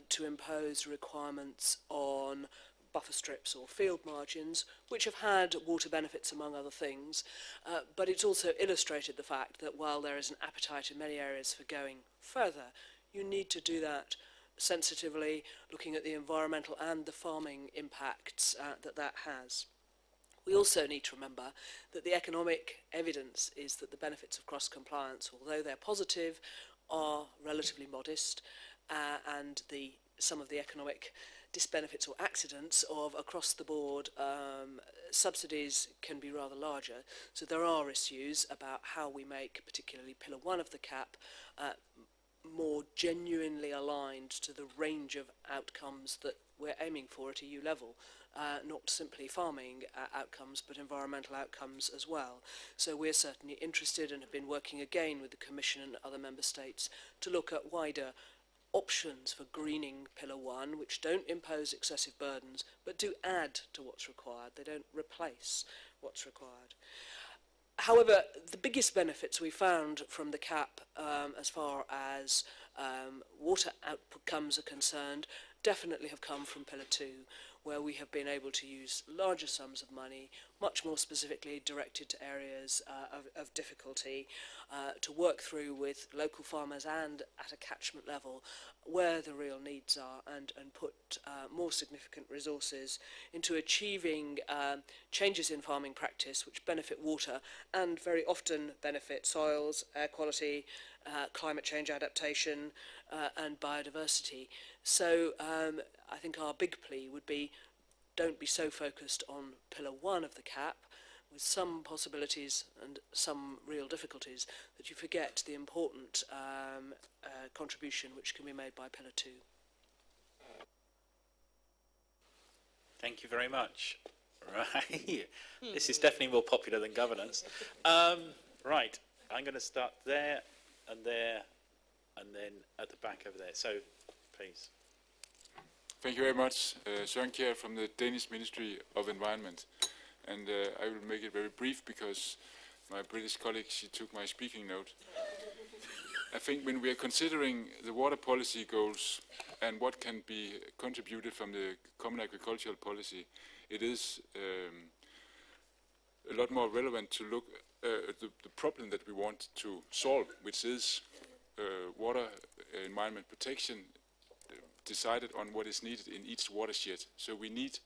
to impose requirements on buffer strips or field margins, which have had water benefits among other things, but it's also illustrated the fact that while there is an appetite in many areas for going further, you need to do that sensitively, looking at the environmental and the farming impacts that has. We also need to remember that the economic evidence is that the benefits of cross-compliance, although they're positive, are relatively modest, and some of the economic disbenefits or accidents of across-the-board subsidies can be rather larger. So there are issues about how we make particularly Pillar 1 of the CAP more genuinely aligned to the range of outcomes that we're aiming for at EU level. Not simply farming outcomes, but environmental outcomes as well. So we're certainly interested and have been working again with the Commission and other member states to look at wider options for greening Pillar 1, which don't impose excessive burdens, but do add to what's required. They don't replace what's required. However, the biggest benefits we found from the CAP as far as water outcomes are concerned definitely have come from Pillar 2, where we have been able to use larger sums of money, much more specifically directed to areas of difficulty, to work through with local farmers and at a catchment level where the real needs are, and put more significant resources into achieving changes in farming practice which benefit water and very often benefit soils, air quality, climate change adaptation and biodiversity. So I think our big plea would be, don't be so focused on Pillar 1 of the CAP, with some possibilities and some real difficulties, that you forget the important contribution which can be made by Pillar 2. Thank you very much. Right. This is definitely more popular than governance. Right. I'm going to start there, and then at the back over there. So, please. Thank you very much. Søren Kjær from the Danish Ministry of Environment. And I will make it very brief because my British colleague, she took my speaking note. I think when we are considering the water policy goals and what can be contributed from the common agricultural policy, it is a lot more relevant to look at the problem that we want to solve, which is water environment protection, decided on what is needed in each watershed. So we need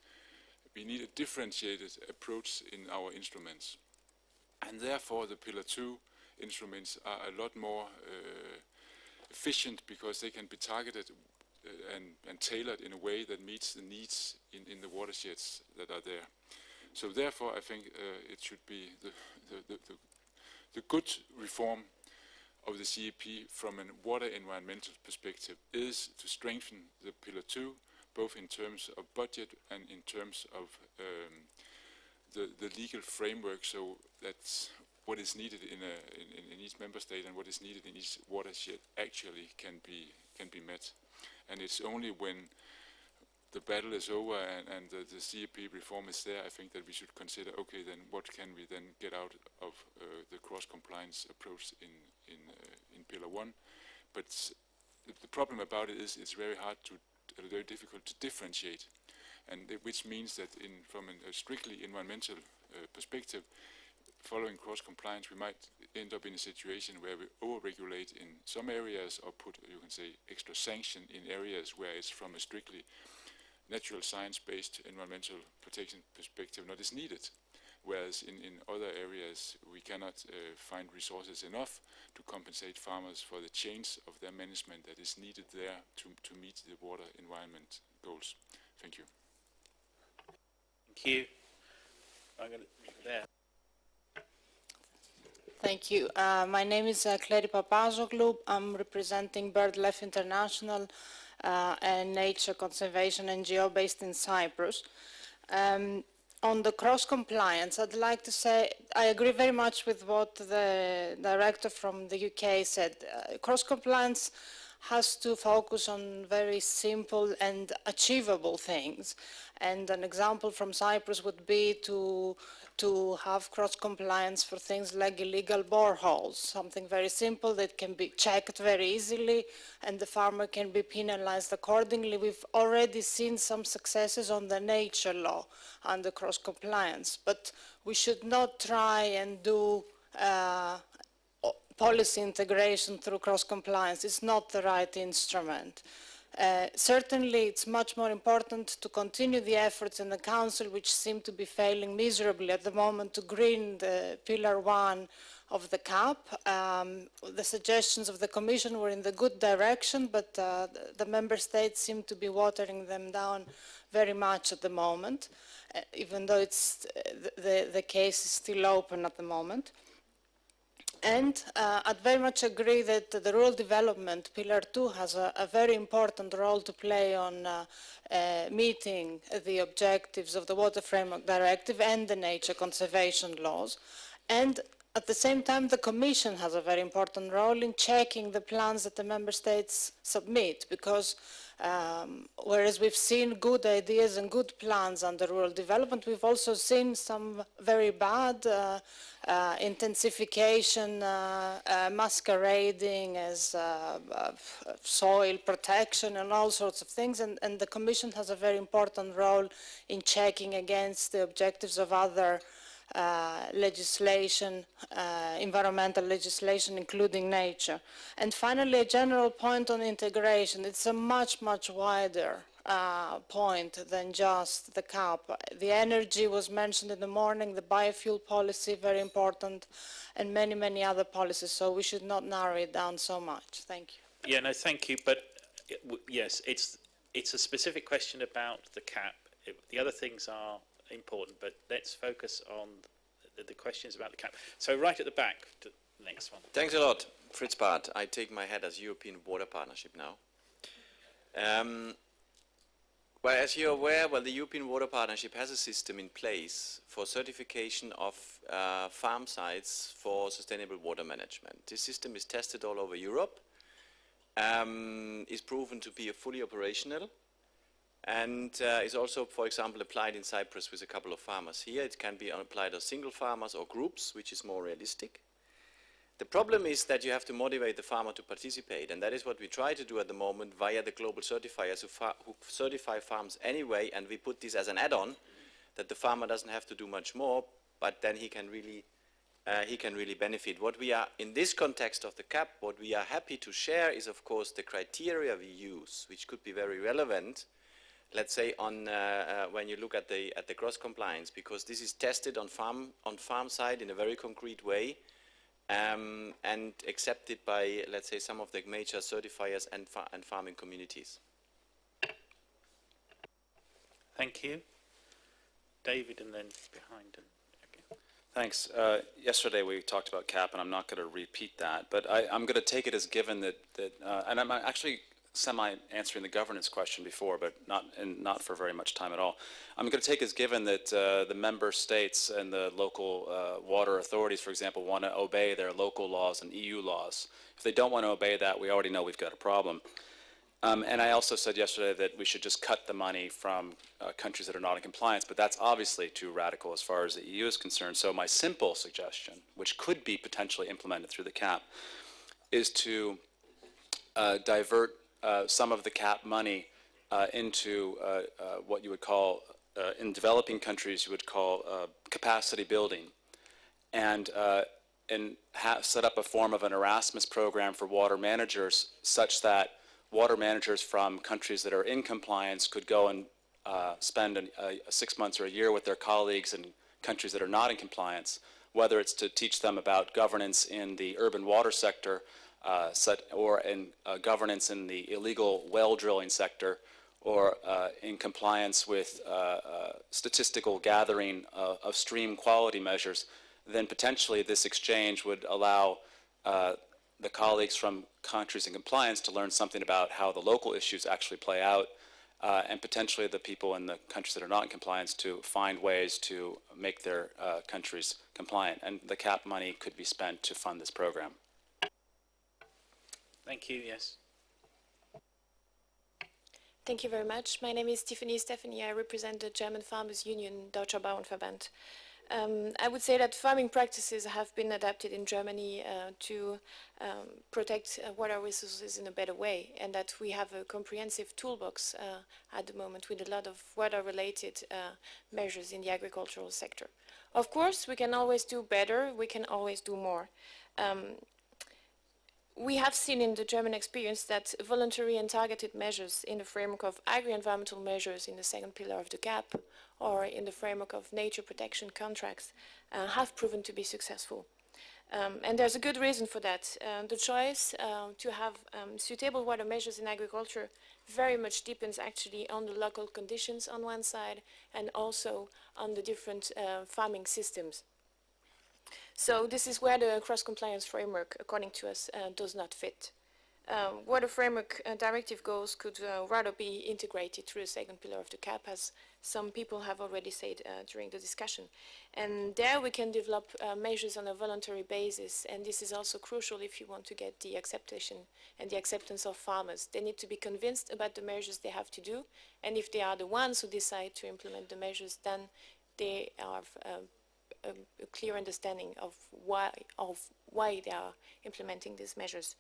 a differentiated approach in our instruments. And therefore the Pillar 2 instruments are a lot more efficient because they can be targeted and tailored in a way that meets the needs in the watersheds that are there. So therefore I think it should be the good reform of the CAP from a water environmental perspective is to strengthen the Pillar 2, both in terms of budget and in terms of the legal framework, so that what is needed in each member state and what is needed in each watershed actually can be met. And it's only when the battle is over and the CAP reform is there, I think that we should consider, okay, then what can we then get out of the cross-compliance approach in Pillar 1. But the problem about it is it's very difficult to differentiate, and which means that from a strictly environmental perspective, following cross-compliance, we might end up in a situation where we over-regulate in some areas or put, you can say, extra sanction in areas where it's from a strictly natural science-based environmental protection perspective not is needed. Whereas in other areas we cannot find resources enough to compensate farmers for the change of their management that is needed there to meet the water environment goals. Thank you. Thank you. I'm going to there. Thank you. My name is Clary Papazoglu. I'm representing BirdLife International, a nature conservation NGO based in Cyprus. On the cross-compliance, I'd like to say I agree very much with what the director from the UK said. Cross-compliance has to focus on very simple and achievable things. And an example from Cyprus would be to have cross-compliance for things like illegal boreholes, something very simple that can be checked very easily and the farmer can be penalized accordingly. We've already seen some successes on the nature law under cross-compliance, but we should not try and do policy integration through cross-compliance. It's not the right instrument. Certainly, it's much more important to continue the efforts in the Council, which seem to be failing miserably at the moment, to green the Pillar 1 of the CAP. The suggestions of the Commission were in the good direction, but the Member States seem to be watering them down very much at the moment, even though it's, the case is still open at the moment. And I'd very much agree that the rural development, Pillar 2, has a very important role to play on meeting the objectives of the Water Framework Directive and the nature conservation laws. And at the same time, the Commission has a very important role in checking the plans that the Member States submit, because whereas we've seen good ideas and good plans under rural development, we've also seen some very bad intensification masquerading as soil protection and all sorts of things, and the Commission has a very important role in checking against the objectives of other legislation, environmental legislation, including nature. And finally, a general point on integration. It's a much, much wider point than just the CAP. The energy was mentioned in the morning, the biofuel policy, very important, and many, many other policies. So we should not narrow it down so much. Thank you. Yeah, no, thank you. But yes, it's a specific question about the CAP. The other things are important, but let's focus on the questions about the CAP. So right at the back, the next one. Thanks a lot, Fritz Barth. I take my hat as European Water Partnership now. Well, as you're aware, the European Water Partnership has a system in place for certification of farm sites for sustainable water management. This system is tested all over Europe, is proven to be fully operational, and is also, for example, applied in Cyprus with a couple of farmers here. It can be applied on single farmers or groups, which is more realistic. The problem is that you have to motivate the farmer to participate, and that is what we try to do at the moment via the global certifiers who certify farms anyway, and we put this as an add-on, that the farmer doesn't have to do much more, but then he can really benefit. What we are, in this context of the CAP, what we are happy to share is, of course, the criteria we use, which could be very relevant, let's say, on when you look at the cross-compliance, because this is tested on farm side in a very concrete way, and accepted by, let's say, some of the major certifiers and farming communities. Thank you. David, and then behind him. Okay. Thanks. Yesterday we talked about CAP, and I'm not going to repeat that, but I'm going to take it as given that and I'm actually semi-answering the governance question before, but not for very much time at all. I'm going to take as given that the member states and the local water authorities, for example, want to obey their local laws and EU laws. If they don't want to obey that, we already know we've got a problem. And I also said yesterday that we should just cut the money from countries that are not in compliance, but that's obviously too radical as far as the EU is concerned. So my simple suggestion, which could be potentially implemented through the CAP, is to divert some of the CAP money into what you would call, in developing countries, you would call capacity building, and set up a form of an Erasmus program for water managers, such that water managers from countries that are in compliance could go and spend 6 months or a year with their colleagues in countries that are not in compliance, whether it's to teach them about governance in the urban water sector, or in governance in the illegal well drilling sector, or in compliance with statistical gathering of stream quality measures, then potentially this exchange would allow the colleagues from countries in compliance to learn something about how the local issues actually play out, and potentially the people in the countries that are not in compliance to find ways to make their countries compliant. And the CAP money could be spent to fund this program. Thank you, yes. Thank you very much. My name is Stephanie. I represent the German Farmers Union, Deutscher Bauernverband. I would say that farming practices have been adapted in Germany to protect water resources in a better way, and that we have a comprehensive toolbox at the moment with a lot of water-related measures in the agricultural sector. Of course, we can always do better, we can always do more. We have seen in the German experience that voluntary and targeted measures in the framework of agri-environmental measures in the second pillar of the CAP, or in the framework of nature protection contracts, have proven to be successful. And there's a good reason for that. The choice to have suitable water measures in agriculture very much depends actually on the local conditions on one side, and also on the different farming systems. So this is where the cross-compliance framework, according to us, does not fit. Where the framework directive goals could rather be integrated through the second pillar of the CAP, as some people have already said during the discussion. And there we can develop measures on a voluntary basis, and this is also crucial if you want to get the acceptation and the acceptance of farmers. They need to be convinced about the measures they have to do, and if they are the ones who decide to implement the measures, then they have a clear understanding of why they are implementing these measures.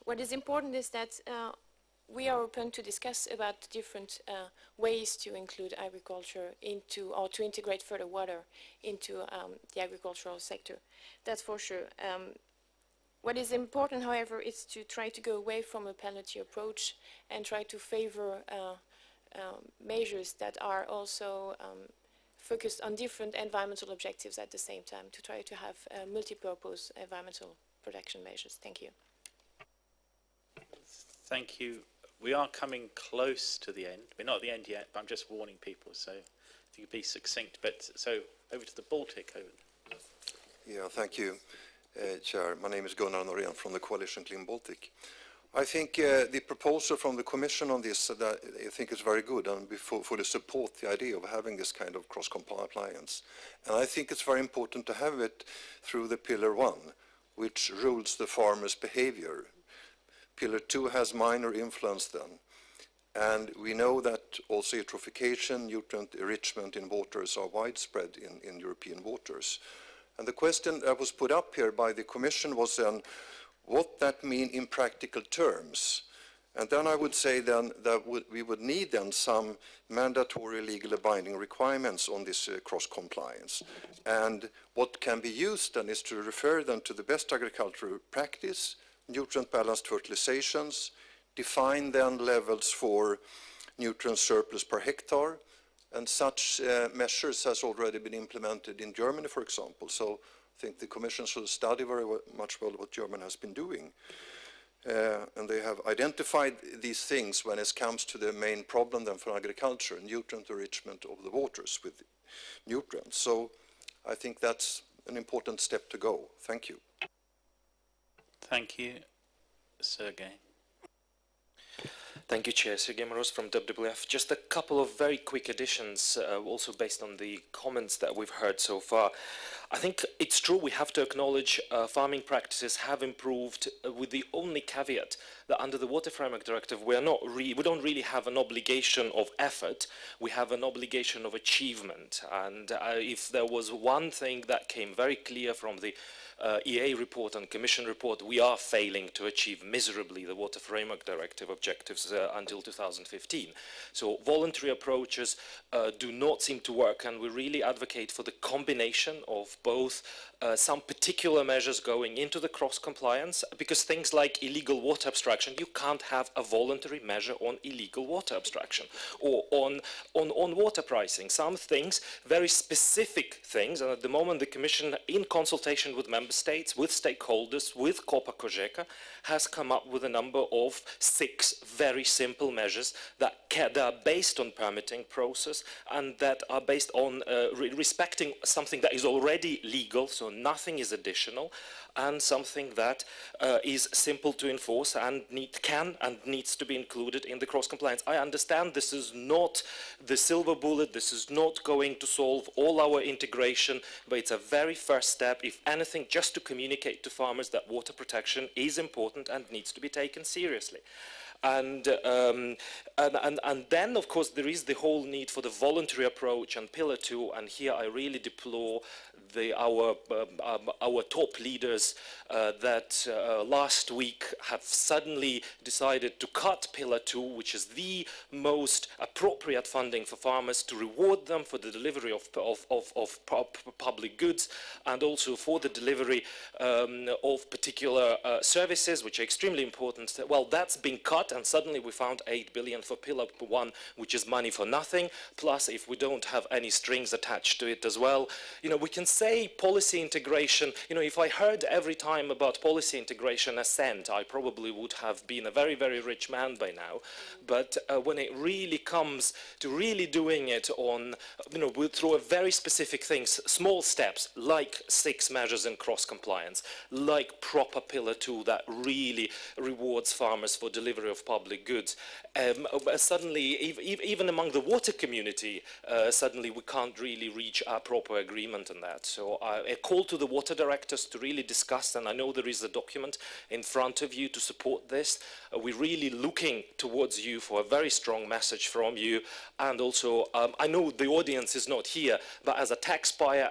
What is important is that we are open to discuss about different ways to include agriculture into, or to integrate further water into the agricultural sector. That's for sure. What is important, however, is to try to go away from a penalty approach and try to favor measures that are also focused on different environmental objectives at the same time, to try to have multi-purpose environmental protection measures. Thank you. Thank you. We are coming close to the end. We're not at the end yet, but I'm just warning people, so if you could be succinct. But so over to the Baltic. Yeah, thank you, Chair. My name is Gunnar Norén from the Coalition Clean Baltic. I think the proposal from the Commission on this, that I think is very good, and we fully support the idea of having this kind of cross-compliance. And I think it's very important to have it through the Pillar 1, which rules the farmer's behavior. Pillar 2 has minor influence then. And we know that also eutrophication, nutrient enrichment in waters are widespread in European waters. And the question that was put up here by the Commission was then, what that mean in practical terms? And then I would say then that we would need then some mandatory legally binding requirements on this cross-compliance. And what can be used then is to refer them to the best agricultural practice, nutrient-balanced fertilizations, define then levels for nutrient surplus per hectare, and such measures has already been implemented in Germany, for example. So I think the Commission should study very much well what Germany has been doing. And they have identified these things when it comes to the main problem then for agriculture, nutrient enrichment of the waters with nutrients. So I think that's an important step to go. Thank you. Thank you, Sergey. Thank you, Chair. Sergei Moroz from WWF. Just a couple of very quick additions, also based on the comments that we've heard so far. I think it's true we have to acknowledge farming practices have improved with the only caveat that under the Water Framework Directive we don't really have an obligation of effort, we have an obligation of achievement. And if there was one thing that came very clear from the EA report and Commission report, we are failing to achieve miserably the Water Framework Directive objectives until 2015. So voluntary approaches do not seem to work, and we really advocate for the combination of both some particular measures going into the cross-compliance, because things like illegal water abstraction, you can't have a voluntary measure on illegal water abstraction, or on water pricing. Some things, very specific things, and at the moment the Commission, in consultation with Member States, with stakeholders, with Copa Cogeca, has come up with a number of 6 very simple measures that are based on permitting process and that are based on respecting something that is already legal, so nothing is additional, and something that is simple to enforce and needs to be included in the cross-compliance. I understand this is not the silver bullet, this is not going to solve all our integration, but it's a very first step, if anything, just to communicate to farmers that water protection is important and needs to be taken seriously. And then, of course, there is the whole need for the voluntary approach and Pillar 2, and here I really deplore our top leaders that last week have suddenly decided to cut Pillar 2, which is the most appropriate funding for farmers, to reward them for the delivery of public goods and also for the delivery of particular services, which are extremely important. Well, that's been cut, and suddenly we found 8 billion for Pillar 1, which is money for nothing. Plus, if we don't have any strings attached to it as well, you know, we can say policy integration. You know, if I heard every time about policy integration as cent, I probably would have been a very, very rich man by now. But when it really comes to really doing it on, you know, through a very specific things, small steps like 6 measures in cross-compliance, like proper Pillar 2 that really rewards farmers for delivery of public goods. Suddenly, even among the water community, suddenly we can't really reach a proper agreement on that. So a call to the water directors to really discuss, and I know there is a document in front of you to support this. We're really looking towards you for a very strong message from you. And also, I know the audience is not here, but as a taxpayer,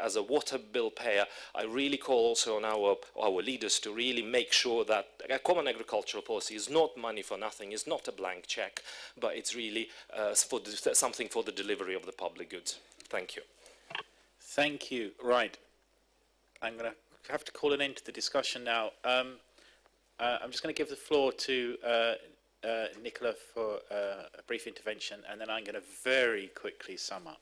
as a water bill payer, I really call also on our leaders to really make sure that a common agricultural policy is not money for nothing, is not a blank check, but it's really something for the delivery of the public goods. Thank you. Thank you. Right. I'm going to have to call an end to the discussion now. I'm just going to give the floor to Nicola for a brief intervention, and then I'm going to very quickly sum up.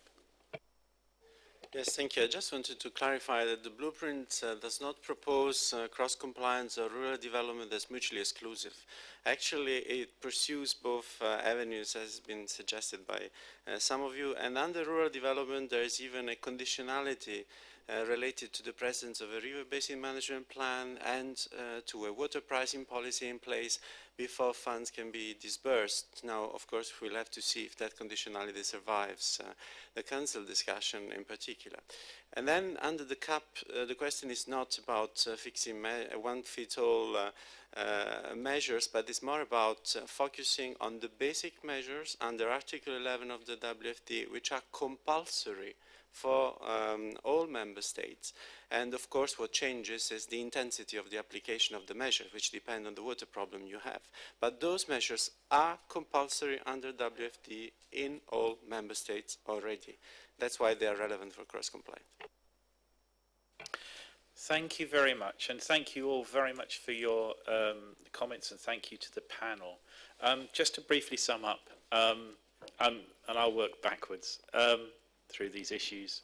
Yes, thank you. I just wanted to clarify that the blueprint does not propose cross-compliance or rural development as mutually exclusive. Actually, it pursues both avenues, as has been suggested by some of you. And under rural development, there is even a conditionality related to the presence of a river basin management plan and to a water pricing policy in place before funds can be disbursed. Now, of course, we'll have to see if that conditionality survives the council discussion in particular. And then under the CAP, the question is not about fixing one-fit-all measures, but it's more about focusing on the basic measures under Article 11 of the WFD, which are compulsory for all member states. And of course what changes is the intensity of the application of the measure, which depend on the water problem you have. But those measures are compulsory under WFD in all member states already. That's why they are relevant for cross-compliance. Thank you very much, and thank you all very much for your comments, and thank you to the panel. Just to briefly sum up, and I'll work backwards through these issues.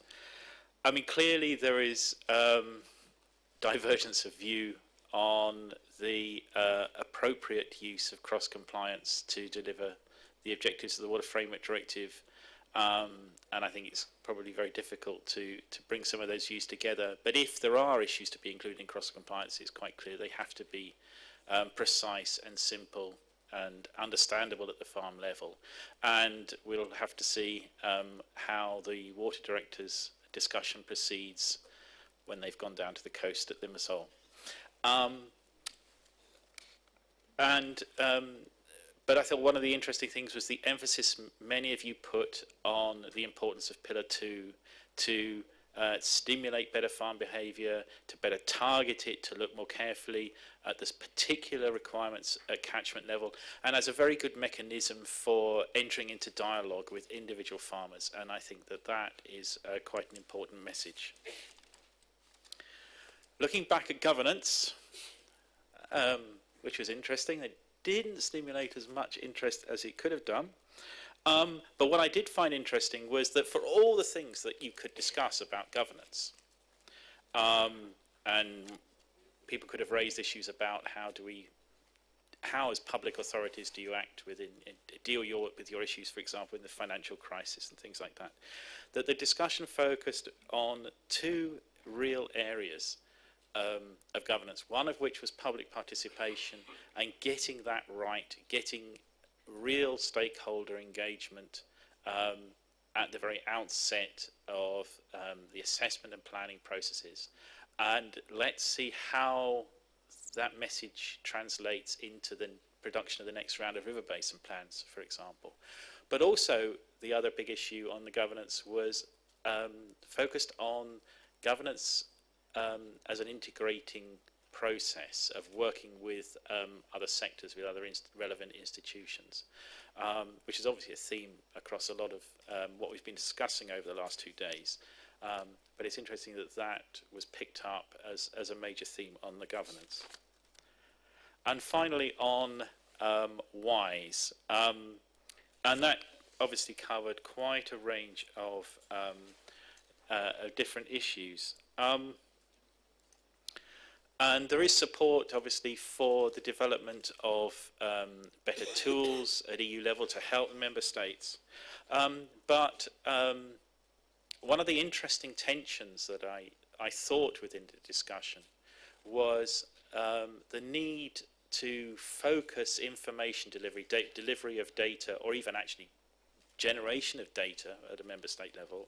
I mean, clearly there is divergence of view on the appropriate use of cross-compliance to deliver the objectives of the Water Framework Directive, and I think it's probably very difficult to bring some of those views together. But if there are issues to be included in cross-compliance, it's quite clear they have to be precise and simple and understandable at the farm level. And we'll have to see how the water directors discussion proceeds when they've gone down to the coast at Limassol. But I thought one of the interesting things was the emphasis many of you put on the importance of Pillar 2 to stimulate better farm behaviour, to better target it, to look more carefully at this particular requirements at catchment level, and as a very good mechanism for entering into dialogue with individual farmers. And I think that that is quite an important message. Looking back at governance, which was interesting, it didn't stimulate as much interest as it could have done. But what I did find interesting was that for all the things that you could discuss about governance, and people could have raised issues about how as public authorities do you act within, deal with your issues, for example, in the financial crisis and things like that, that the discussion focused on two real areas of governance, one of which was public participation and getting that right, getting real stakeholder engagement at the very outset of the assessment and planning processes. And let's see how that message translates into the production of the next round of river basin plans, for example. But also, the other big issue on the governance was focused on governance as an integrating process of working with other sectors, with other relevant institutions, which is obviously a theme across a lot of what we've been discussing over the last 2 days. But it's interesting that that was picked up as a major theme on the governance. And finally on WISE, and that obviously covered quite a range of different issues. And there is support, obviously, for the development of better tools at EU level to help the member states. But one of the interesting tensions that I thought within the discussion was the need to focus information delivery, delivery of data, or even actually generation of data at a member state level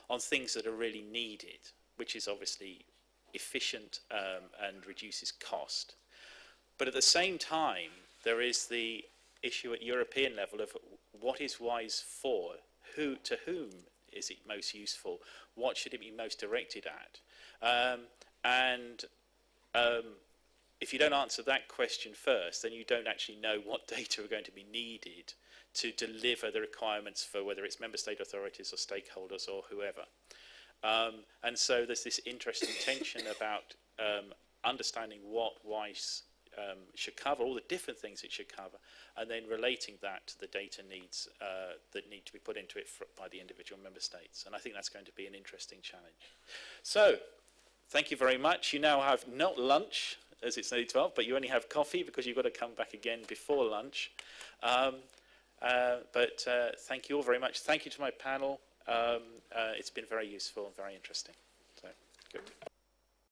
on things that are really needed, which is obviously efficient and reduces cost. But at the same time, there is the issue at European level of what is WISE for, to whom is it most useful, what should it be most directed at, and if you don't answer that question first, then you don't actually know what data are going to be needed to deliver the requirements for whether it's member state authorities or stakeholders or whoever. And so there's this interesting tension about understanding what WISE should cover, all the different things it should cover, and then relating that to the data needs that need to be put into it by the individual member states. And I think that's going to be an interesting challenge. So, thank you very much. You now have not lunch, as it's nearly 12, but you only have coffee because you've got to come back again before lunch. But thank you all very much. Thank you to my panel. It's been very useful and very interesting. So, good.